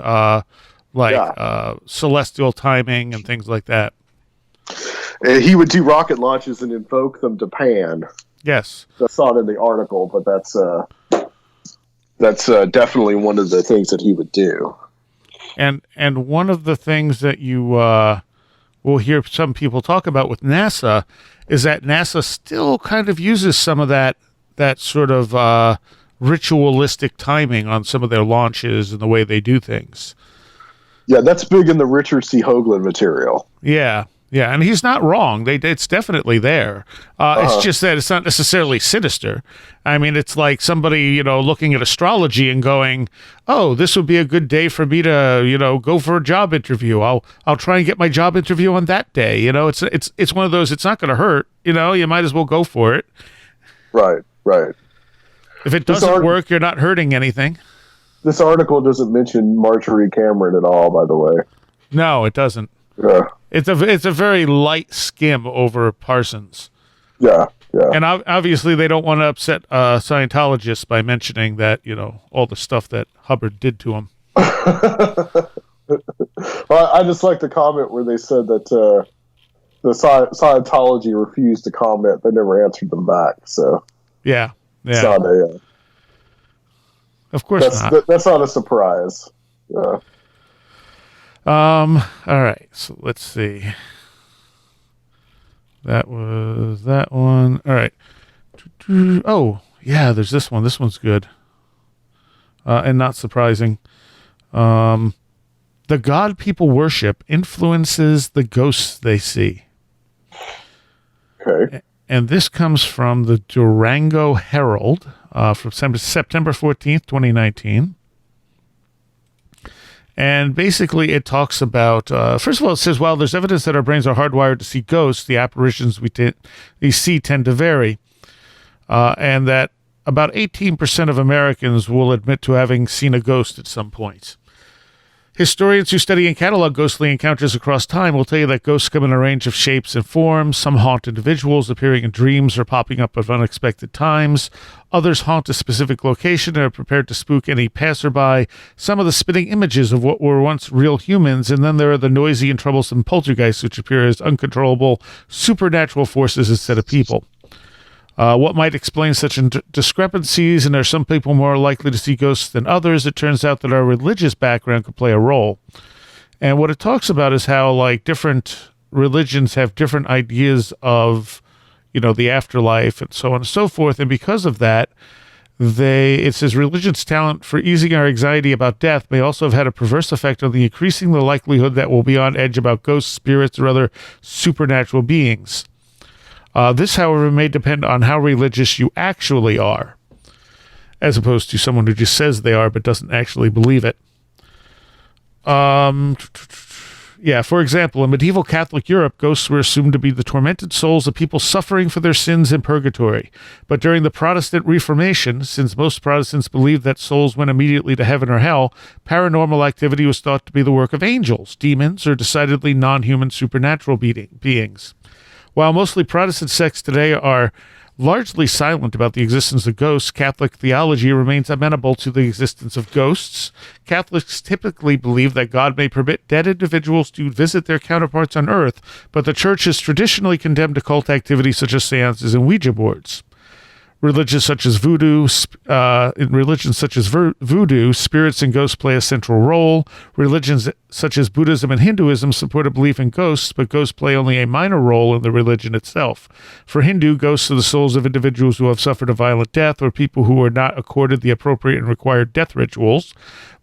celestial timing and things like that. And he would do rocket launches and invoke them to Pan. Yes. That's not in the article, but that's definitely one of the things that he would do. And one of the things that you will hear some people talk about with NASA is that NASA still kind of uses some of that sort of ritualistic timing on some of their launches and the way they do things. Yeah, that's big in the Richard C. Hoagland material. Yeah, yeah, and he's not wrong. It's definitely there. It's just that it's not necessarily sinister. I mean, it's like somebody, looking at astrology and going, "Oh, this would be a good day for me to, go for a job interview. I'll try and get my job interview on that day." It's one of those. It's not going to hurt. You might as well go for it. Right. If it doesn't work, you're not hurting anything. This article doesn't mention Marjorie Cameron at all, by the way. No, it doesn't. Yeah. It's a very light skim over Parsons. Yeah. And obviously they don't want to upset Scientologists by mentioning that, all the stuff that Hubbard did to him. Well, I just like the comment where they said that the Scientology refused to comment. They never answered them back. So yeah. It's not of course not. That's not a surprise. Yeah. All right. So let's see. That was that one. All right. Oh, yeah, there's this one. This one's good. And not surprising. The God people worship influences the ghosts they see. Okay. And this comes from the Durango Herald from September 14th, 2019. And basically it talks about, first of all, it says, while there's evidence that our brains are hardwired to see ghosts, the apparitions we see tend to vary. And that about 18% of Americans will admit to having seen a ghost at some point. Historians who study and catalog ghostly encounters across time will tell you that ghosts come in a range of shapes and forms. Some haunt individuals, appearing in dreams or popping up at unexpected times. Others haunt a specific location and are prepared to spook any passerby. Some of the spitting images of what were once real humans, and then there are the noisy and troublesome poltergeists, which appear as uncontrollable supernatural forces instead of people. What might explain such discrepancies, and are some people more likely to see ghosts than others? It turns out that our religious background could play a role. And what it talks about is how, like, different religions have different ideas of, the afterlife and so on and so forth. And because of that, it says religion's talent for easing our anxiety about death may also have had a perverse effect on increasing the likelihood that we'll be on edge about ghosts, spirits, or other supernatural beings. This, however, may depend on how religious you actually are, as opposed to someone who just says they are but doesn't actually believe it. For example, in medieval Catholic Europe, ghosts were assumed to be the tormented souls of people suffering for their sins in purgatory. But during the Protestant Reformation, since most Protestants believed that souls went immediately to heaven or hell, paranormal activity was thought to be the work of angels, demons, or decidedly non-human supernatural beings. While mostly Protestant sects today are largely silent about the existence of ghosts, Catholic theology remains amenable to the existence of ghosts. Catholics typically believe that God may permit dead individuals to visit their counterparts on Earth, but the Church has traditionally condemned occult activities such as seances and Ouija boards. Religions such as voodoo, spirits and ghosts play a central role. Religions such as Buddhism and Hinduism support a belief in ghosts, but ghosts play only a minor role in the religion itself. For Hindu, ghosts are the souls of individuals who have suffered a violent death or people who were not accorded the appropriate and required death rituals.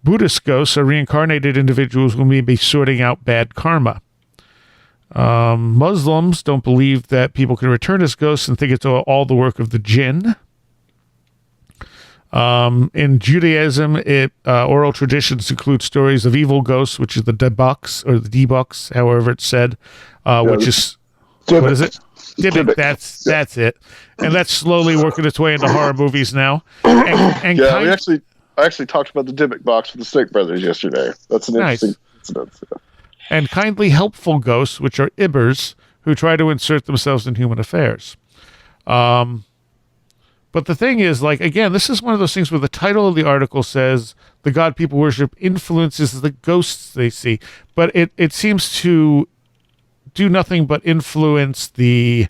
Buddhist ghosts are reincarnated individuals who may be sorting out bad karma. Muslims don't believe that people can return as ghosts and think it's all the work of the jinn. In Judaism, oral traditions include stories of evil ghosts, which is the debuks, or the debuks, however it's said, which is, what is it? Dybbuk, that's it. And that's slowly working its way into horror movies now. And I actually talked about the Dybbuk box with the Snake Brothers yesterday. That's an interesting incident. Yeah. And kindly helpful ghosts, which are Ibbers, who try to insert themselves in human affairs. But the thing is, again, this is one of those things where the title of the article says the God people worship influences the ghosts they see. But it seems to do nothing but influence the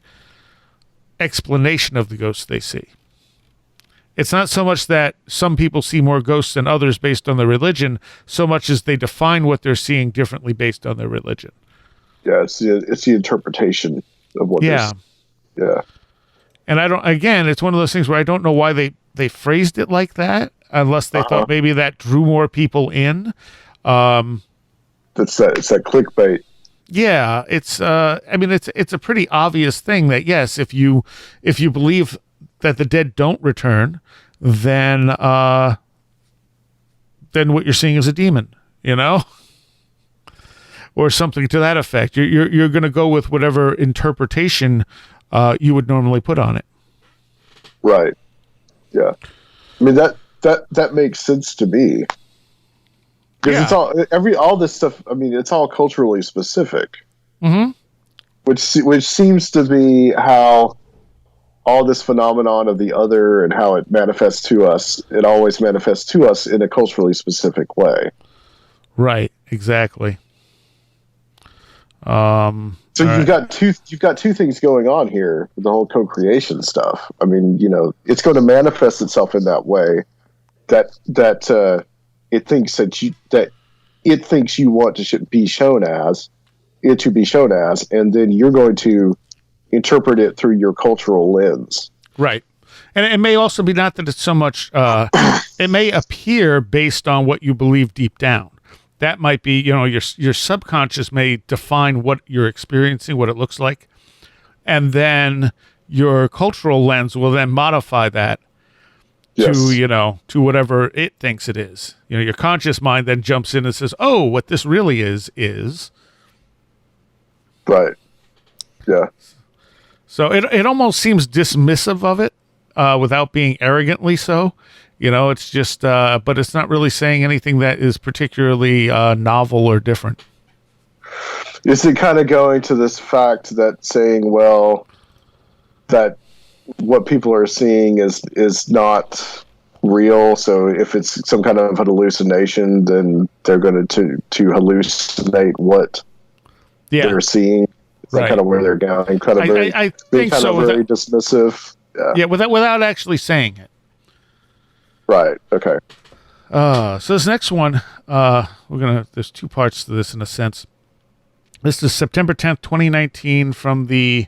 explanation of the ghosts they see. It's not so much that some people see more ghosts than others based on their religion, so much as they define what they're seeing differently based on their religion. Yeah, it's the interpretation of what. Yeah. And it's one of those things where I don't know why they phrased it like that, unless they thought maybe that drew more people in. it's that clickbait. Yeah, it's I mean it's a pretty obvious thing that yes, if you believe that the dead don't return, then what you're seeing is a demon, you know? Or something to that effect. You're going to go with whatever interpretation you would normally put on it. Right. Yeah. I mean that makes sense to me. Because it's all this stuff. I mean, it's all culturally specific, which seems to be how all this phenomenon of the other and how it manifests to us. It always manifests to us in a culturally specific way. Right. Exactly. So you've got two things going on here with the whole co-creation stuff. I mean, it's going to manifest itself in that way that it thinks that it thinks you want to be shown as, and then you're going to interpret it through your cultural lens. Right. And it may also be not that it's so much, it may appear based on what you believe deep down. That might be, your subconscious may define what you're experiencing, what it looks like. And then your cultural lens will then modify that to whatever it thinks it is. Your conscious mind then jumps in and says, oh, what this really is. Right. Yeah. So it almost seems dismissive of it without being arrogantly so. It's just, but it's not really saying anything that is particularly novel or different. Is it kind of going to this fact that saying, well, that what people are seeing is not real. So if it's some kind of an hallucination, then they're going to hallucinate what they're seeing. Is that kind of where they're going? Kind of I think so. Very dismissive. Yeah, without actually saying it. Right. Okay. So this next one, there's two parts to this in a sense. This is September 10th, 2019 from the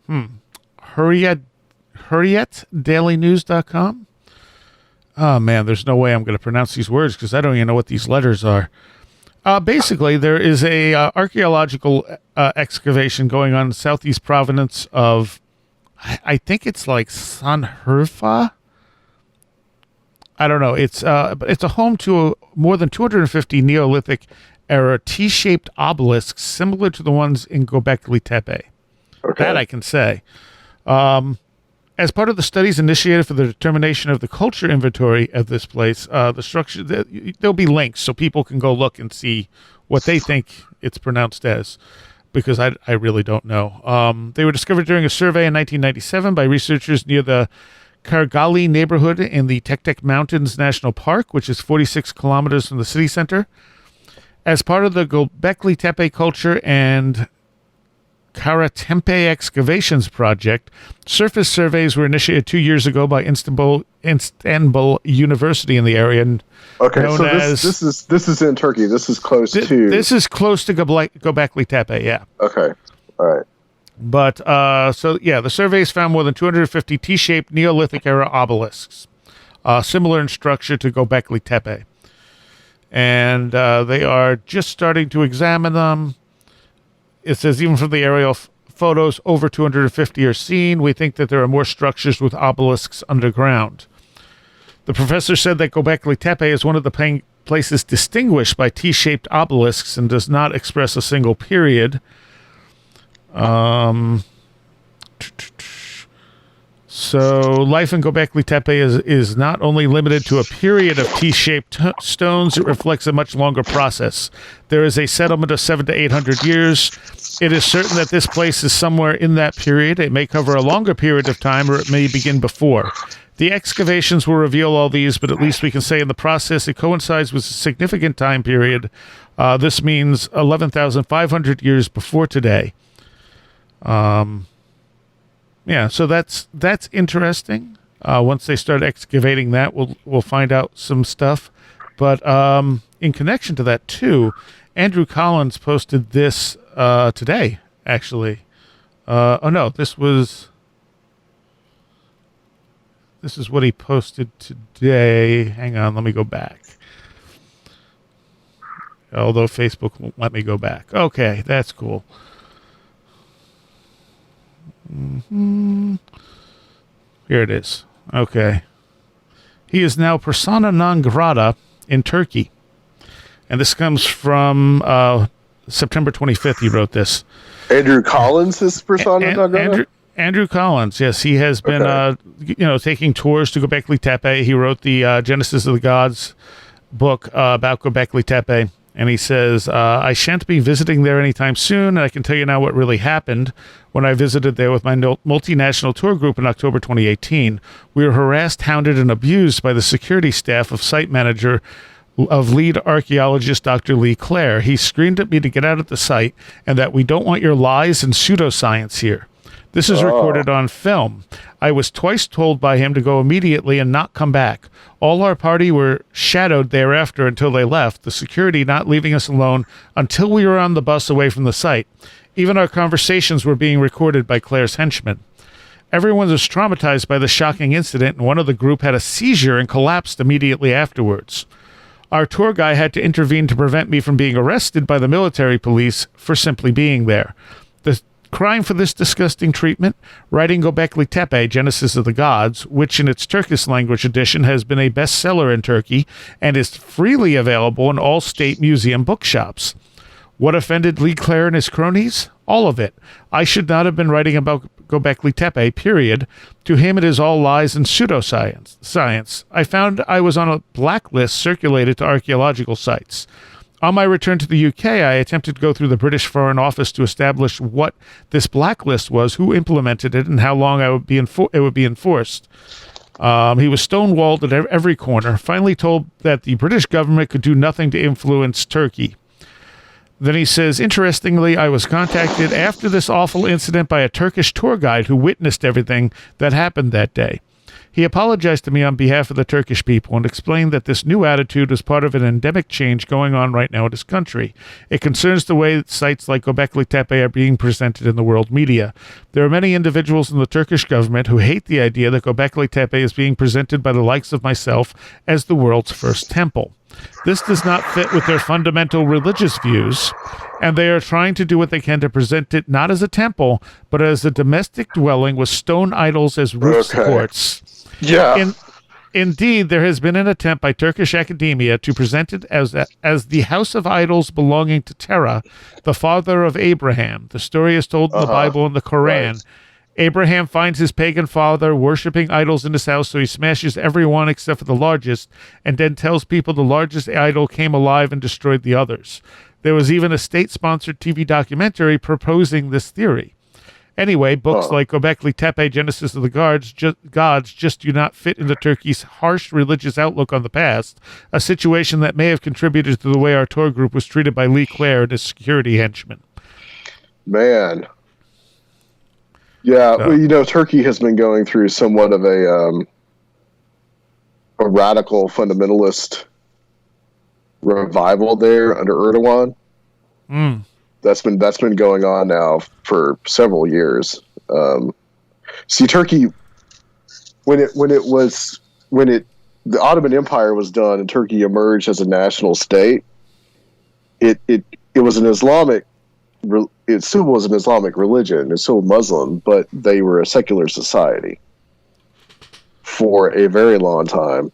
HurriyetDailyNews.com. Oh man, there's no way I'm going to pronounce these words because I don't even know what these letters are. Basically, there is a archaeological excavation going on in southeast province of, I think it's like Sanherfa. I don't know. It's a home to more than 250 Neolithic era T-shaped obelisks similar to the ones in Göbekli Tepe. Okay. That I can say. As part of the studies initiated for the determination of the culture inventory of this place, the structure, there'll be links so people can go look and see what they think it's pronounced as, because I really don't know. They were discovered during a survey in 1997 by researchers near the Kargali neighborhood in the Tek Mountains National Park, which is 46 kilometers from the city center. As part of the Göbekli Tepe Culture and Karatempe Excavations Project, surface surveys were initiated 2 years ago by Istanbul University in the area. Okay, so this is in Turkey. This is close to. This is close to Göbekli Tepe. Yeah. Okay. All right. But the surveys found more than 250 T-shaped Neolithic era obelisks, similar in structure to Göbekli Tepe, and they are just starting to examine them. It says even from the aerial photos, over 250 are seen. We think that there are more structures with obelisks underground. The professor said that Göbekli Tepe is one of the places distinguished by T-shaped obelisks and does not express a single period. So life in Göbekli Tepe is not only limited to a period of T-shaped stones, it reflects a much longer process. There is a settlement of 700 to 800 years. It is certain that this place is somewhere in that period. It may cover a longer period of time, or it may begin before. The excavations will reveal all these, but at least we can say in the process it coincides with a significant time period. This means 11,500 years before today. So that's interesting. Once they start excavating that, we'll find out some stuff. But in connection to that too, Andrew Collins posted this today, actually. This is what he posted today. Hang on, let me go back. although Facebook won't let me go back. Okay, that's cool. Here it is. Okay. He is now persona non grata in Turkey. And this comes from September 25th. He wrote this. Andrew Collins is persona non grata? Andrew Collins, yes. He has been, taking tours to Göbekli Tepe. He wrote the Genesis of the Gods book about Göbekli Tepe. And he says, I shan't be visiting there anytime soon, and I can tell you now what really happened when I visited there with my multinational tour group in October 2018. We were harassed, hounded, and abused by the security staff of site manager of lead archaeologist Dr. Lee Clare. He screamed at me to get out of the site and that we don't want your lies and pseudoscience here. This is recorded on film. I was twice told by him to go immediately and not come back. All our party were shadowed thereafter until they left, the security not leaving us alone until we were on the bus away from the site. Even our conversations were being recorded by Claire's henchmen. Everyone was traumatized by the shocking incident, and one of the group had a seizure and collapsed immediately afterwards. Our tour guide had to intervene to prevent me from being arrested by the military police for simply being there. The crime for this disgusting treatment, writing Göbekli Tepe, Genesis of the Gods, which in its Turkish language edition has been a bestseller in Turkey and is freely available in all state museum bookshops. What offended Lee Clare and his cronies? All of it. I should not have been writing about Göbekli Tepe, period. To him it is all lies and pseudoscience. I found I was on a blacklist circulated to archaeological sites. On my return to the UK, I attempted to go through the British Foreign Office to establish what this blacklist was, who implemented it, and how long it would be enforced. He was stonewalled at every corner, finally told that the British government could do nothing to influence Turkey. Then he says, interestingly, I was contacted after this awful incident by a Turkish tour guide who witnessed everything that happened that day. He apologized to me on behalf of the Turkish people and explained that this new attitude was part of an endemic change going on right now in his country. It concerns the way that sites like Göbekli Tepe are being presented in the world media. There are many individuals in the Turkish government who hate the idea that Göbekli Tepe is being presented by the likes of myself as the world's first temple. This does not fit with their fundamental religious views, and they are trying to do what they can to present it not as a temple, but as a domestic dwelling with stone idols as roof supports. Yeah. Indeed, there has been an attempt by Turkish academia to present it as the house of idols belonging to Terah, the father of Abraham. The story is told in the Bible and the Quran. Right. Abraham finds his pagan father worshiping idols in his house, so he smashes every one except for the largest, and then tells people the largest idol came alive and destroyed the others. There was even a state-sponsored TV documentary proposing this theory. Anyway, books like Göbekli Tepe, Genesis of the Gods just do not fit into Turkey's harsh religious outlook on the past, a situation that may have contributed to the way our tour group was treated by Lee Clare and his security henchmen. Man. Yeah, well, Turkey has been going through somewhat of a radical fundamentalist revival there under Erdogan. That's been going on now for several years. See, Turkey, when the Ottoman Empire was done and Turkey emerged as a national state, it was an Islamic. It still was an Islamic religion. It's still Muslim, but they were a secular society for a very long time.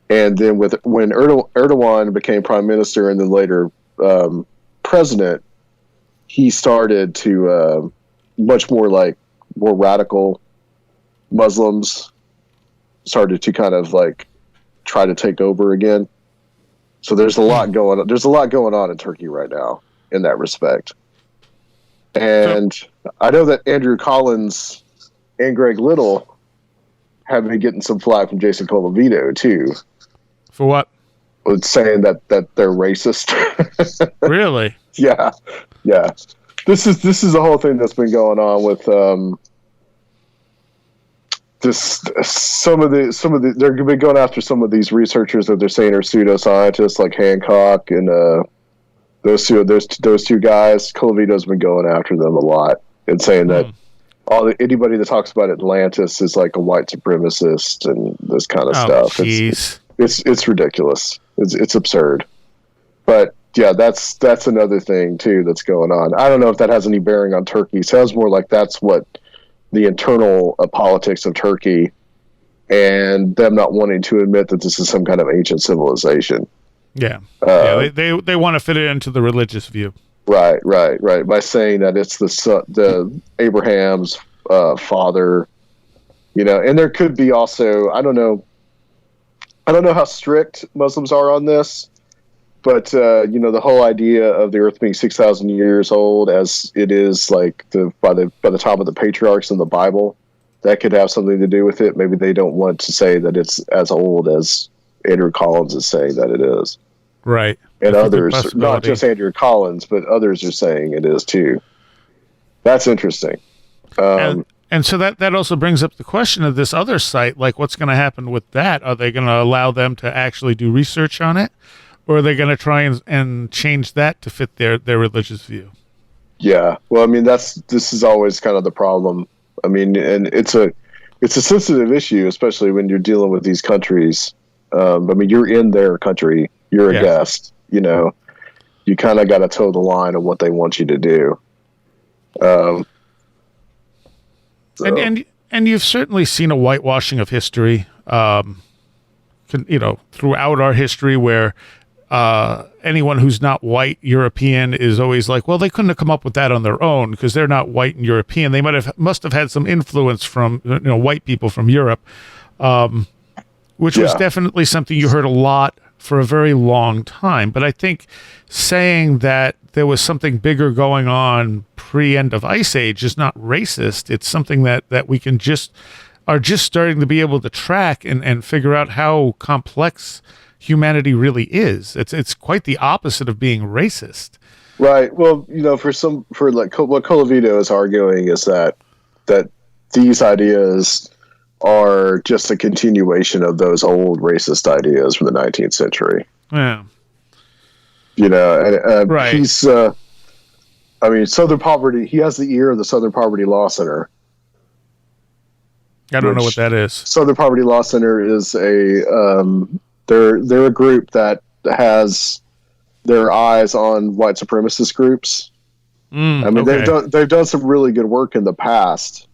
And then when Erdogan became prime minister and then later president, he started to much more radical Muslims started to kind of like try to take over again. So there's a lot going on. There's a lot going on in Turkey right now in that respect. And I know that Andrew Collins and Greg Little have been getting some flack from Jason Colavito too. For what? With saying that they're racist. Really? Yeah. This is the whole thing that's been going on with some of the they're been going after some of these researchers that they're saying are pseudoscientists like Hancock and those two guys. Colavito's been going after them a lot and saying that anybody that talks about Atlantis is like a white supremacist and this kind of stuff. Geez. It's ridiculous. It's absurd. But yeah, that's another thing too that's going on. I don't know if that has any bearing on Turkey. Sounds more like that's what the internal politics of Turkey, and them not wanting to admit that this is some kind of ancient civilization. Yeah, they want to fit it into the religious view. Right. By saying that it's the Abraham's father, and there could be also, I don't know how strict Muslims are on this, but the whole idea of the Earth being 6,000 years old, as it is like by the time of the patriarchs in the Bible, that could have something to do with it. Maybe they don't want to say that it's as old as Andrew Collins is saying that it is. Right. And others, not just Andrew Collins, but others are saying it is too. That's interesting. And so that also brings up the question of this other site, like what's going to happen with that? Are they going to allow them to actually do research on it? Or are they going to try and change that to fit their religious view? Yeah. Well, I mean, this is always kind of the problem. I mean, and it's a sensitive issue, especially when you're dealing with these countries. I mean, you're in their country, you're a guest, you kind of got to toe the line of what they want you to do. And you've certainly seen a whitewashing of history, throughout our history, where anyone who's not white European is always like, well, they couldn't have come up with that on their own because they're not white and European. They must have had some influence from white people from Europe, which was definitely something you heard a lot for a very long time. But I think saying that there was something bigger going on pre-end of Ice Age is not racist. It's something that we can are just starting to be able to track and figure out how complex humanity really is. It's quite the opposite of being racist. Right. Well, for what Colavito is arguing is that these ideas are just a continuation of those old racist ideas from the 19th century. Yeah. Right. He's, Southern Poverty, he has the ear of the Southern Poverty Law Center. I don't know what that is. Southern Poverty Law Center is they're a group that has their eyes on white supremacist groups. They've done some really good work in the past,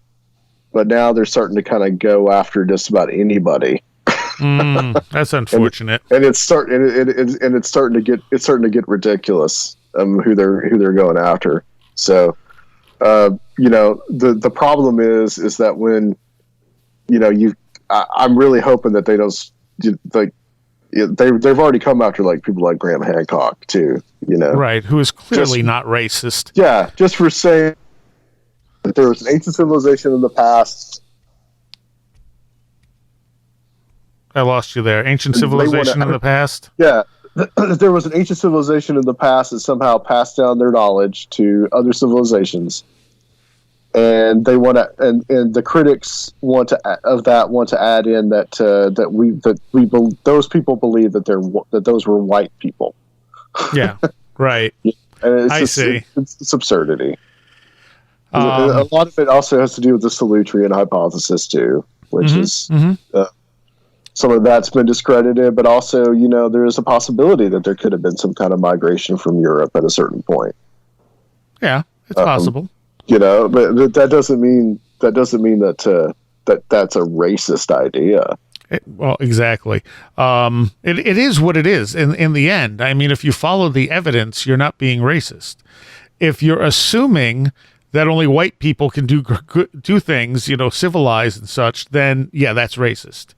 but now they're starting to kind of go after just about anybody. That's unfortunate. and it's starting to get ridiculous. Who they're going after. So, the problem is that when I'm really hoping that they don't they've already come after like people like Graham Hancock too. Right, who is clearly not racist. Yeah, just for saying that there was an ancient civilization in the past. I lost you there. Ancient civilization in the past? Yeah. There was an ancient civilization in the past that somehow passed down their knowledge to other civilizations. And they want to, and the critics want to add in that those people believe that those were white people. Yeah. Right. And I see. It's absurdity. A lot of it also has to do with the Salutrian hypothesis too, which is some of that's been discredited, but also, there is a possibility that there could have been some kind of migration from Europe at a certain point. Yeah, it's possible. But that doesn't mean that that's a racist idea. Well, exactly. It is what it is in the end. I mean, if you follow the evidence, you're not being racist. If you're assuming that only white people can do things, civilized and such, then yeah, that's racist.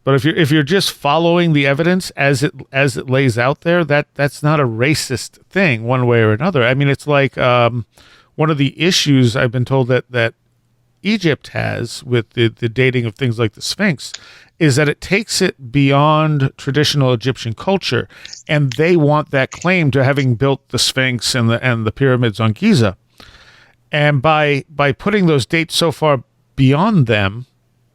But if you're just following the evidence as it lays out there, that's not a racist thing one way or another. I mean, it's like one of the issues I've been told that Egypt has with the dating of things like the Sphinx is that it takes it beyond traditional Egyptian culture, and they want that claim to having built the Sphinx and the pyramids on Giza. And by putting those dates so far beyond them,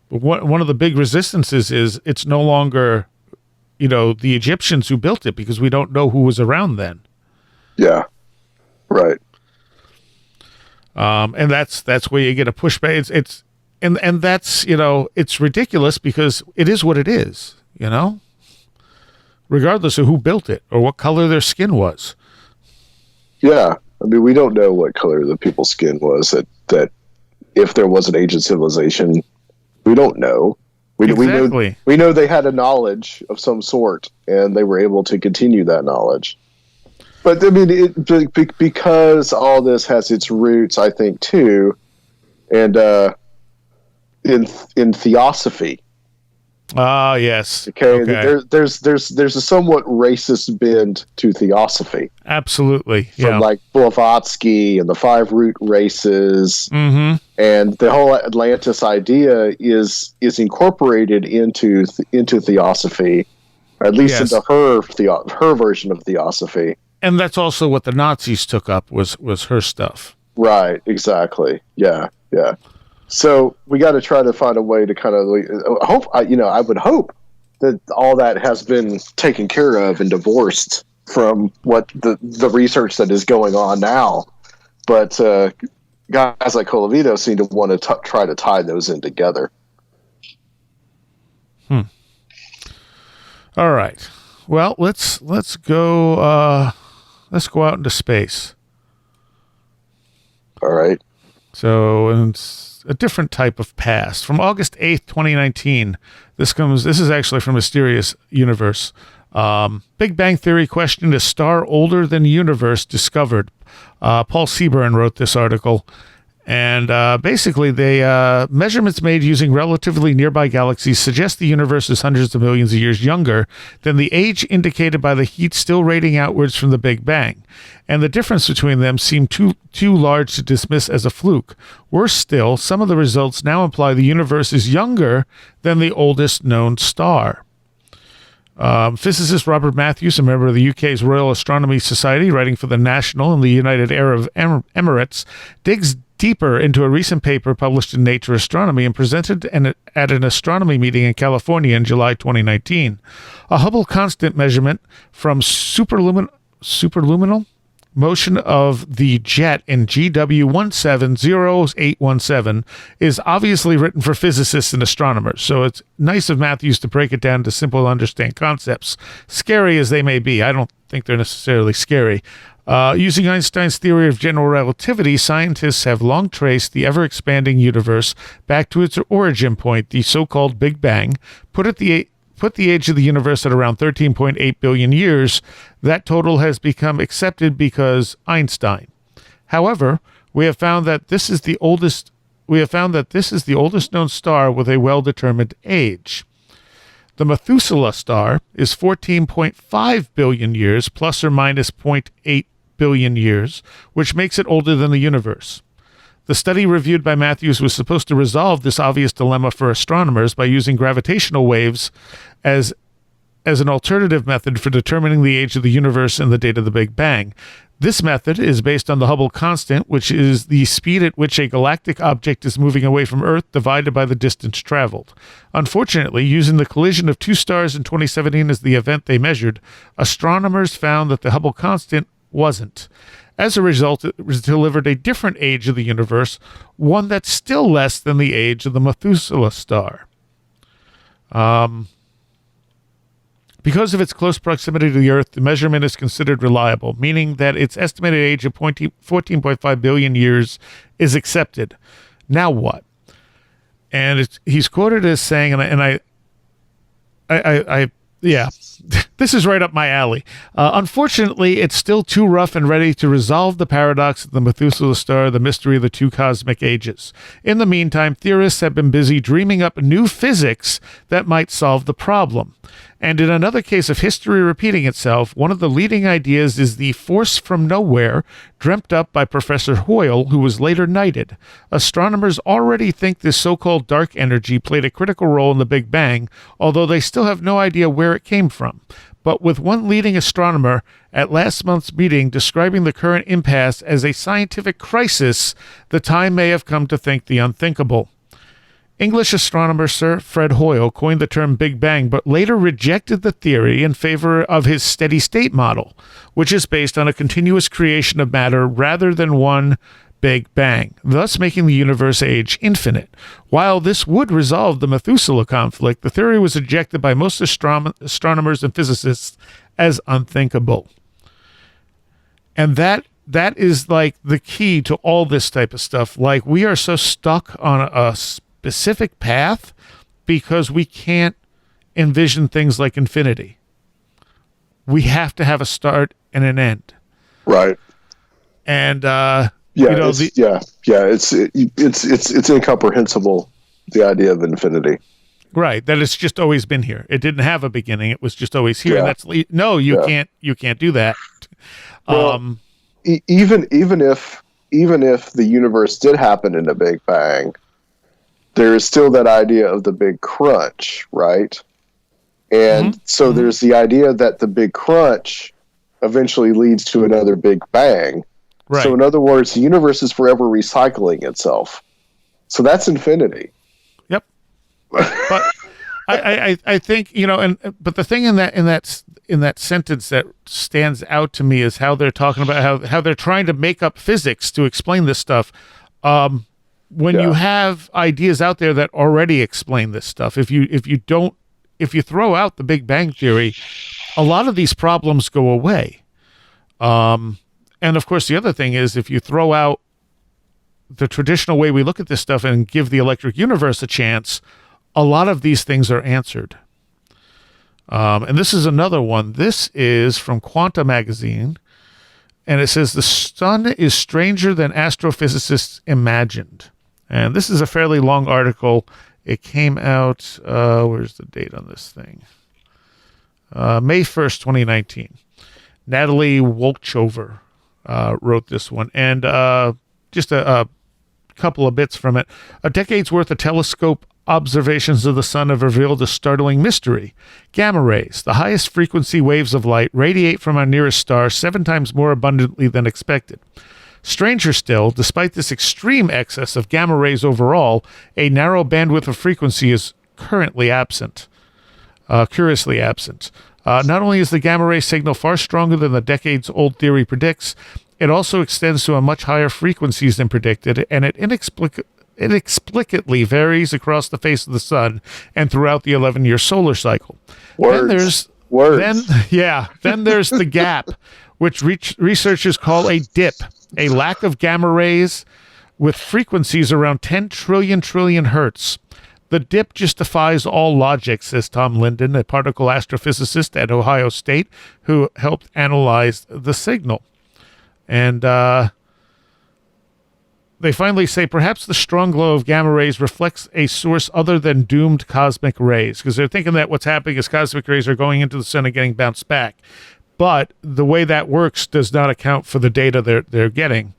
one of the big resistances is it's no longer, the Egyptians who built it, because we don't know who was around then. Yeah, right. And that's where you get a pushback. It's that's it's ridiculous because it is what it is. regardless of who built it or what color their skin was. Yeah. I mean, we don't know what color the people's skin was that if there was an ancient civilization, we don't know. Exactly. We know they had a knowledge of some sort, and they were able to continue that knowledge. But I mean, because all this has its roots, I think, too, and in theosophy. Ah, yes. Okay. There's a somewhat racist bend to theosophy. Absolutely. From like Blavatsky and the 5 root races, Mm-hmm. and the whole Atlantis idea is incorporated into theosophy, or at least into her version of theosophy. And that's also what the Nazis took up was her stuff. Right. Exactly. Yeah. Yeah. So we got to try to find a way to kind of hope. I would hope that all that has been taken care of and divorced from what the research that is going on now. But guys like Colavito seem to want to try to tie those in together. All right. Well, let's go out into space. All right. So it's a different type of past. From August 8th, 2019, this is actually from Mysterious Universe. Big Bang Theory questioned a star older than the universe discovered. Paul Seaburn wrote this article. And basically, measurements made using relatively nearby galaxies suggest the universe is hundreds of millions of years younger than the age indicated by the heat still radiating outwards from the Big Bang. And the difference between them seemed too large to dismiss as a fluke. Worse still, some of the results now imply the universe is younger than the oldest known star. Physicist Robert Matthews, a member of the UK's Royal Astronomy Society, writing for the National in the United Arab Emirates, digs deeper into a recent paper published in Nature Astronomy and presented at an astronomy meeting in California in July 2019. A Hubble constant measurement from superluminal motion of the jet in GW170817 is obviously written for physicists and astronomers, so it's nice of Matthews to break it down to simple to understand concepts, scary as they may be. I don't think they're necessarily scary. Using Einstein's theory of general relativity, scientists have long traced the ever-expanding universe back to its origin point, the so-called Big Bang. Put the age of the universe at around 13.8 billion years. That total has become accepted because Einstein. However, we have found that this is the oldest known star with a well-determined age. The Methuselah star is 14.5 billion years, plus or minus 0.8 billion years, which makes it older than the universe. The study reviewed by Matthews was supposed to resolve this obvious dilemma for astronomers by using gravitational waves as an alternative method for determining the age of the universe and the date of the Big Bang. This method is based on the Hubble constant, which is the speed at which a galactic object is moving away from Earth divided by the distance traveled. Unfortunately, using the collision of two stars in 2017 as the event they measured, astronomers found that the Hubble constant wasn't. As a result, it delivered a different age of the universe, one that's still less than the age of the Methuselah star. Because of its close proximity to the Earth, the measurement is considered reliable, meaning that its estimated age of 14.5 billion years is accepted. Now what? And he's quoted as saying, yeah, this is right up my alley. Unfortunately, it's still too rough and ready to resolve the paradox of the Methuselah star, the mystery of the two cosmic ages. In the meantime, theorists have been busy dreaming up new physics that might solve the problem. And in another case of history repeating itself, one of the leading ideas is the force from nowhere, dreamt up by Professor Hoyle, who was later knighted. Astronomers already think this so-called dark energy played a critical role in the Big Bang, although they still have no idea where it came from. But with one leading astronomer at last month's meeting describing the current impasse as a scientific crisis, the time may have come to think the unthinkable. English astronomer Sir Fred Hoyle coined the term Big Bang, but later rejected the theory in favor of his steady-state model, which is based on a continuous creation of matter rather than one Big Bang, thus making the universe age infinite. While this would resolve the Methuselah conflict, the theory was rejected by most astronomers and physicists as unthinkable. And that is like the key to all this type of stuff. Like, we are so stuck on a specific path because we can't envision things like infinity. We have to have a start and an end. Right. And it's incomprehensible, the idea of infinity. Right, that it's just always been here. It didn't have a beginning. It was just always here. Yeah. You can't do that. Well, even if the universe did happen in a Big Bang, there is still that idea of the Big Crunch, right? And so there's the idea that the Big Crunch eventually leads to another Big Bang. Right. So in other words, the universe is forever recycling itself. So that's infinity. Yep. But I think, but the thing in that sentence that stands out to me is how they're talking about how they're trying to make up physics to explain this stuff. When you have ideas out there that already explain this stuff, if you throw out the Big Bang Theory, a lot of these problems go away. And of course, the other thing is, if you throw out the traditional way we look at this stuff and give the electric universe a chance, a lot of these things are answered. And this is another one. This is from Quanta Magazine, and it says, "The sun is stranger than astrophysicists imagined." And this is a fairly long article. It came out, where's the date on this thing? May 1st, 2019. Natalie Wolchover wrote this one. And just a couple of bits from it. A decade's worth of telescope observations of the sun have revealed a startling mystery. Gamma rays, the highest frequency waves of light, radiate from our nearest star 7 times more abundantly than expected. Stranger still, despite this extreme excess of gamma rays overall, a narrow bandwidth of frequency is curiously absent. Not only is the gamma ray signal far stronger than the decades-old theory predicts, it also extends to a much higher frequencies than predicted, and it inexplicably varies across the face of the sun and throughout the 11-year solar cycle. Then there's the gap, which researchers call a dip, a lack of gamma rays with frequencies around 10 trillion hertz. The dip just defies all logic, says Tom Linden, a particle astrophysicist at Ohio State, who helped analyze the signal. And they finally say, perhaps the strong glow of gamma rays reflects a source other than doomed cosmic rays, because they're thinking that what's happening is cosmic rays are going into the sun and getting bounced back. But the way that works does not account for the data they're getting.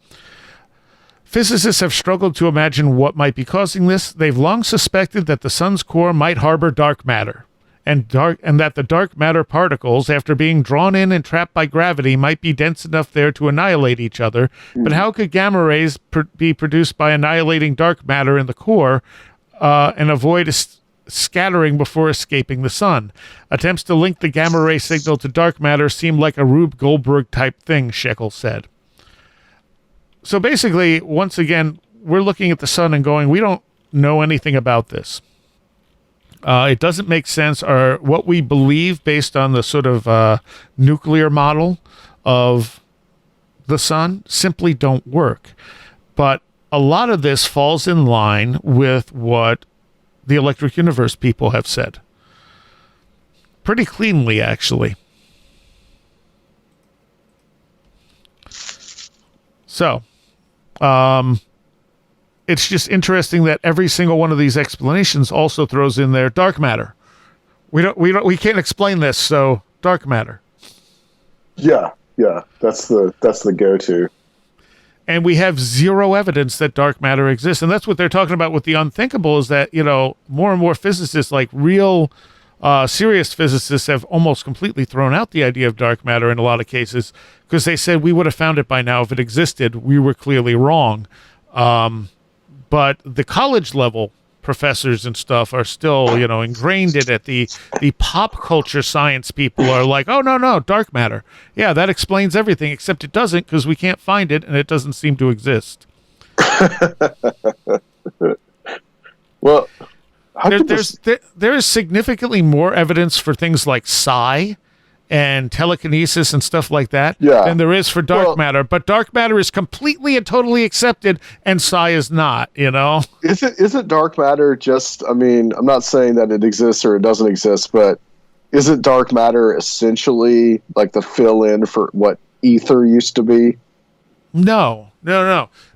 Physicists have struggled to imagine what might be causing this. They've long suspected that the sun's core might harbor dark matter, and that the dark matter particles, after being drawn in and trapped by gravity, might be dense enough there to annihilate each other. But how could gamma rays be produced by annihilating dark matter in the core and avoid scattering before escaping the sun? Attempts to link the gamma ray signal to dark matter seem like a Rube Goldberg type thing, Shekel said. So basically, once again, we're looking at the sun and going, we don't know anything about this. It doesn't make sense, or what we believe based on the sort of nuclear model of the sun simply don't work. But a lot of this falls in line with what the electric universe people have said. Pretty cleanly, actually. So, it's just interesting that every single one of these explanations also throws in there dark matter. We can't explain this, so dark matter. Yeah, that's the go-to. And we have zero evidence that dark matter exists, and that's what they're talking about with the unthinkable. Is that more and more physicists, like real serious physicists, have almost completely thrown out the idea of dark matter in a lot of cases, because they said we would have found it by now if it existed. We were clearly wrong. But the college level professors and stuff are still, ingrained in it. The pop culture science people are like, oh, no, dark matter. Yeah, that explains everything, except it doesn't, because we can't find it and it doesn't seem to exist. Well, how could there is significantly more evidence for things like psi and telekinesis and stuff like that than there is for dark matter. But dark matter is completely and totally accepted, and psi is not. Isn't dark matter just? I mean, I'm not saying that it exists or it doesn't exist, but isn't dark matter essentially like the fill-in for what ether used to be? No.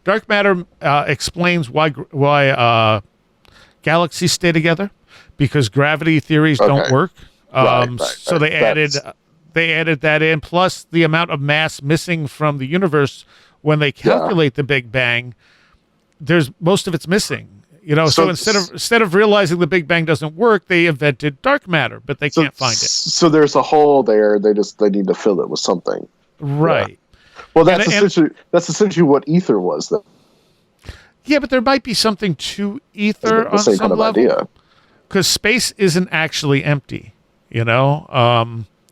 Dark matter explains why galaxies stay together, because gravity theories don't work. So they added that in, plus the amount of mass missing from the universe when they calculate the Big Bang. There's most of it's missing. So instead of realizing the Big Bang doesn't work, they invented dark matter, but they can't find it. So there's a hole there. They need to fill it with something. Right. Yeah. Well, that's essentially what ether was, then. Yeah, but there might be something to ether on same some kind of level. idea. Because space isn't actually empty, and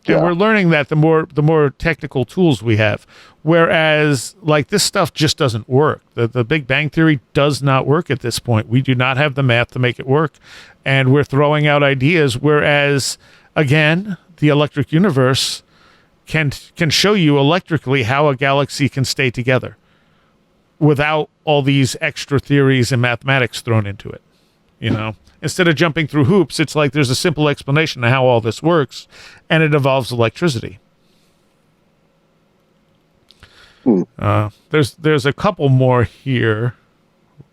we're learning that the more technical tools we have. Whereas, like, this stuff just doesn't work. The Big Bang Theory does not work at this point. We do not have the math to make it work, and we're throwing out ideas. Whereas, again, the electric universe can show you electrically how a galaxy can stay together without all these extra theories and mathematics thrown into it. Instead of jumping through hoops, it's like there's a simple explanation of how all this works, and it involves electricity. There's a couple more here,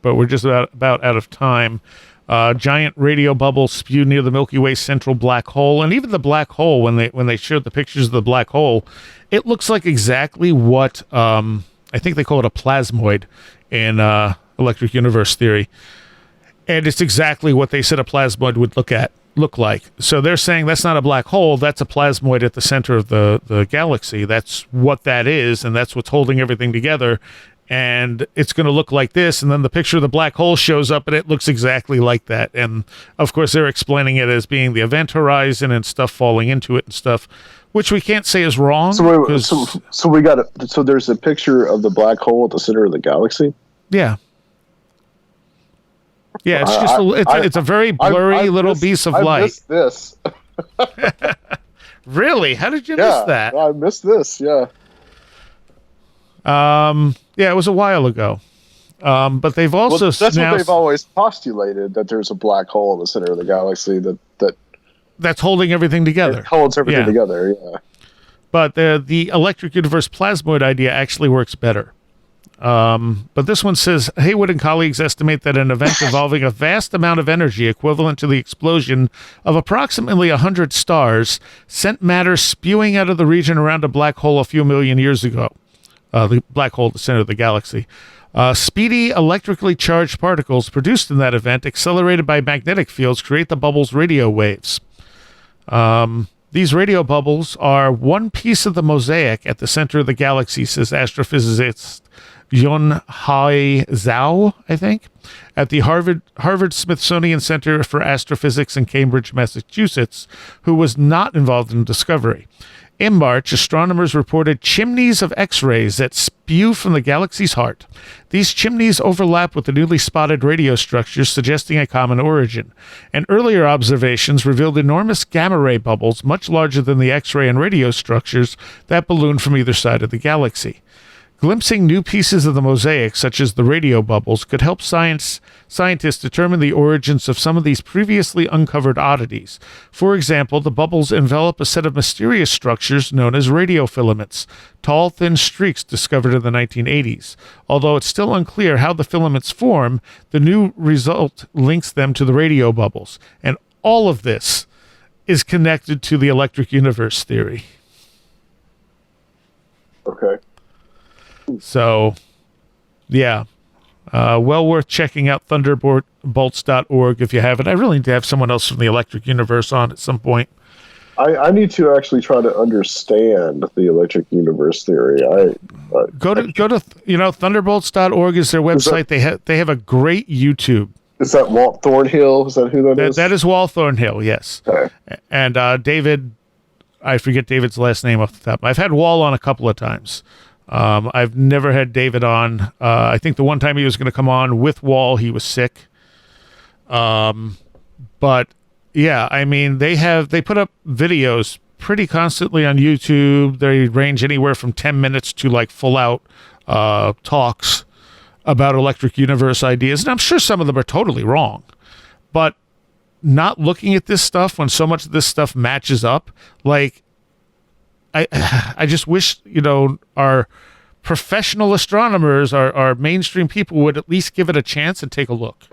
but we're just about out of time. Giant radio bubbles spewed near the Milky Way central black hole, and even the black hole, when they showed the pictures of the black hole, it looks like exactly what I think they call it a plasmoid in electric universe theory. And it's exactly what they said a plasmoid would look like. So they're saying that's not a black hole, that's a plasmoid at the center of the galaxy. That's what that is, and that's what's holding everything together. And it's going to look like this, and then the picture of the black hole shows up, and it looks exactly like that. And, of course, they're explaining it as being the event horizon and stuff falling into it and stuff, which we can't say is wrong. So there's a picture of the black hole at the center of the galaxy? Yeah. Yeah, it's just it's a very blurry little piece of light. I missed this. Really? How did you miss that? I missed this. Yeah. Yeah, it was a while ago. But they've also that's what they've always postulated, that there's a black hole in the center of the galaxy that's holding everything together. It holds everything together. Yeah. But the electric universe plasmoid idea actually works better. But this one says, Haywood and colleagues estimate that an event involving a vast amount of energy equivalent to the explosion of approximately 100 stars sent matter spewing out of the region around a black hole a few million years ago. The black hole at the center of the galaxy. Speedy electrically charged particles produced in that event, accelerated by magnetic fields, create the bubble's radio waves. These radio bubbles are one piece of the mosaic at the center of the galaxy, says astrophysicist Yunhai Zhao, I think, at the Harvard Smithsonian Center for Astrophysics in Cambridge, Massachusetts, who was not involved in the discovery. In March, astronomers reported chimneys of X-rays that spew from the galaxy's heart. These chimneys overlap with the newly spotted radio structures, suggesting a common origin. And earlier observations revealed enormous gamma-ray bubbles, much larger than the X-ray and radio structures that balloon from either side of the galaxy. Glimpsing new pieces of the mosaic, such as the radio bubbles, could help scientists determine the origins of some of these previously uncovered oddities. For example, the bubbles envelop a set of mysterious structures known as radiofilaments, tall, thin streaks discovered in the 1980s. Although it's still unclear how the filaments form, the new result links them to the radio bubbles. And all of this is connected to the electric universe theory. Okay. So, yeah, well worth checking out thunderbolts.org if you haven't. I really need to have someone else from the electric universe on at some point. I need to actually try to understand the electric universe theory. Go to thunderbolts.org is their website. They have a great YouTube. Is that Walt Thornhill? Is that who that is? That is Walt Thornhill, yes. Okay. And David, I forget David's last name off the top. I've had Wall on a couple of times. I've never had David on. I think the one time he was going to come on with Wall, he was sick. But yeah, I mean, they put up videos pretty constantly on YouTube. They range anywhere from 10 minutes to like full out talks about Electric Universe ideas. And I'm sure some of them are totally wrong, but not looking at this stuff when so much of this stuff matches up, like I just wish, our professional astronomers, our mainstream people would at least give it a chance and take a look.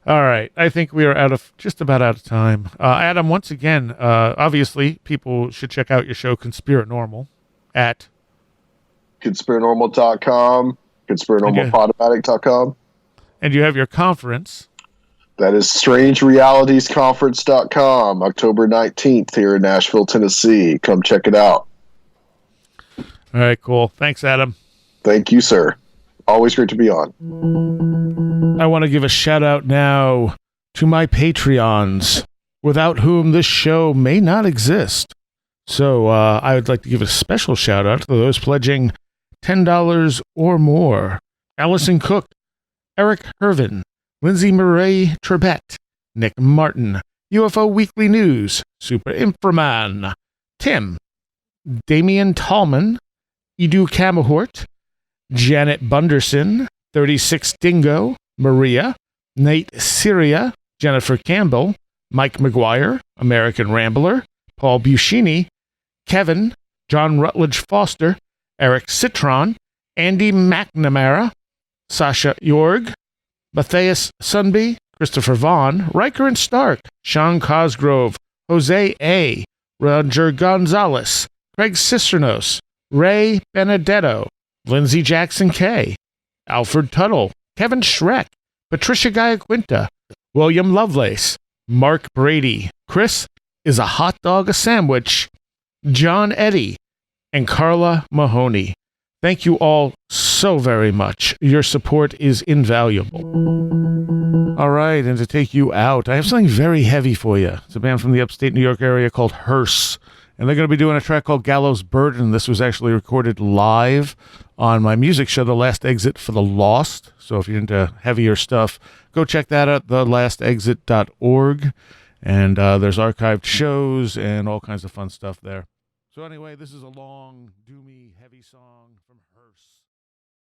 All right. I think we are just about out of time. Adam, once again, obviously people should check out your show Conspiranormal at Conspiranormal.com, Conspiranormalpodomatic.com. And you have your conference. That is StrangeRealitiesConference.com, October 19th here in Nashville, Tennessee. Come check it out. All right, cool. Thanks, Adam. Thank you, sir. Always great to be on. I want to give a shout out now to my Patreons, without whom this show may not exist. So I would like to give a special shout out to those pledging $10 or more. Allison Cook, Eric Hervin, Lindsay Murray Trebet, Nick Martin, UFO Weekly News, Super Inframan, Tim, Damian Tallman, Edu Kamahort, Janet Bunderson, 36 Dingo, Maria, Nate Syria, Jennifer Campbell, Mike McGuire, American Rambler, Paul Buscini, Kevin, John Rutledge Foster, Eric Citron, Andy McNamara, Sasha Jorg, Matthias Sunby, Christopher Vaughn, Riker and Stark, Sean Cosgrove, Jose A., Roger Gonzalez, Craig Cisternos, Ray Benedetto, Lindsey Jackson K., Alfred Tuttle, Kevin Schreck, Patricia Giaquinta, William Lovelace, Mark Brady, Chris is a hot dog a sandwich, John Eddy, and Carla Mahoney. Thank you all so very much. Your support is invaluable. All right, and to take you out, I have something very heavy for you. It's a band from the upstate New York area called Hearse, and they're going to be doing a track called Gallows Burden. This was actually recorded live on my music show, The Last Exit for the Lost. So if you're into heavier stuff, go check that out, thelastexit.org. And there's archived shows and all kinds of fun stuff there. So anyway, this is a long, doomy, heavy song from Hearse.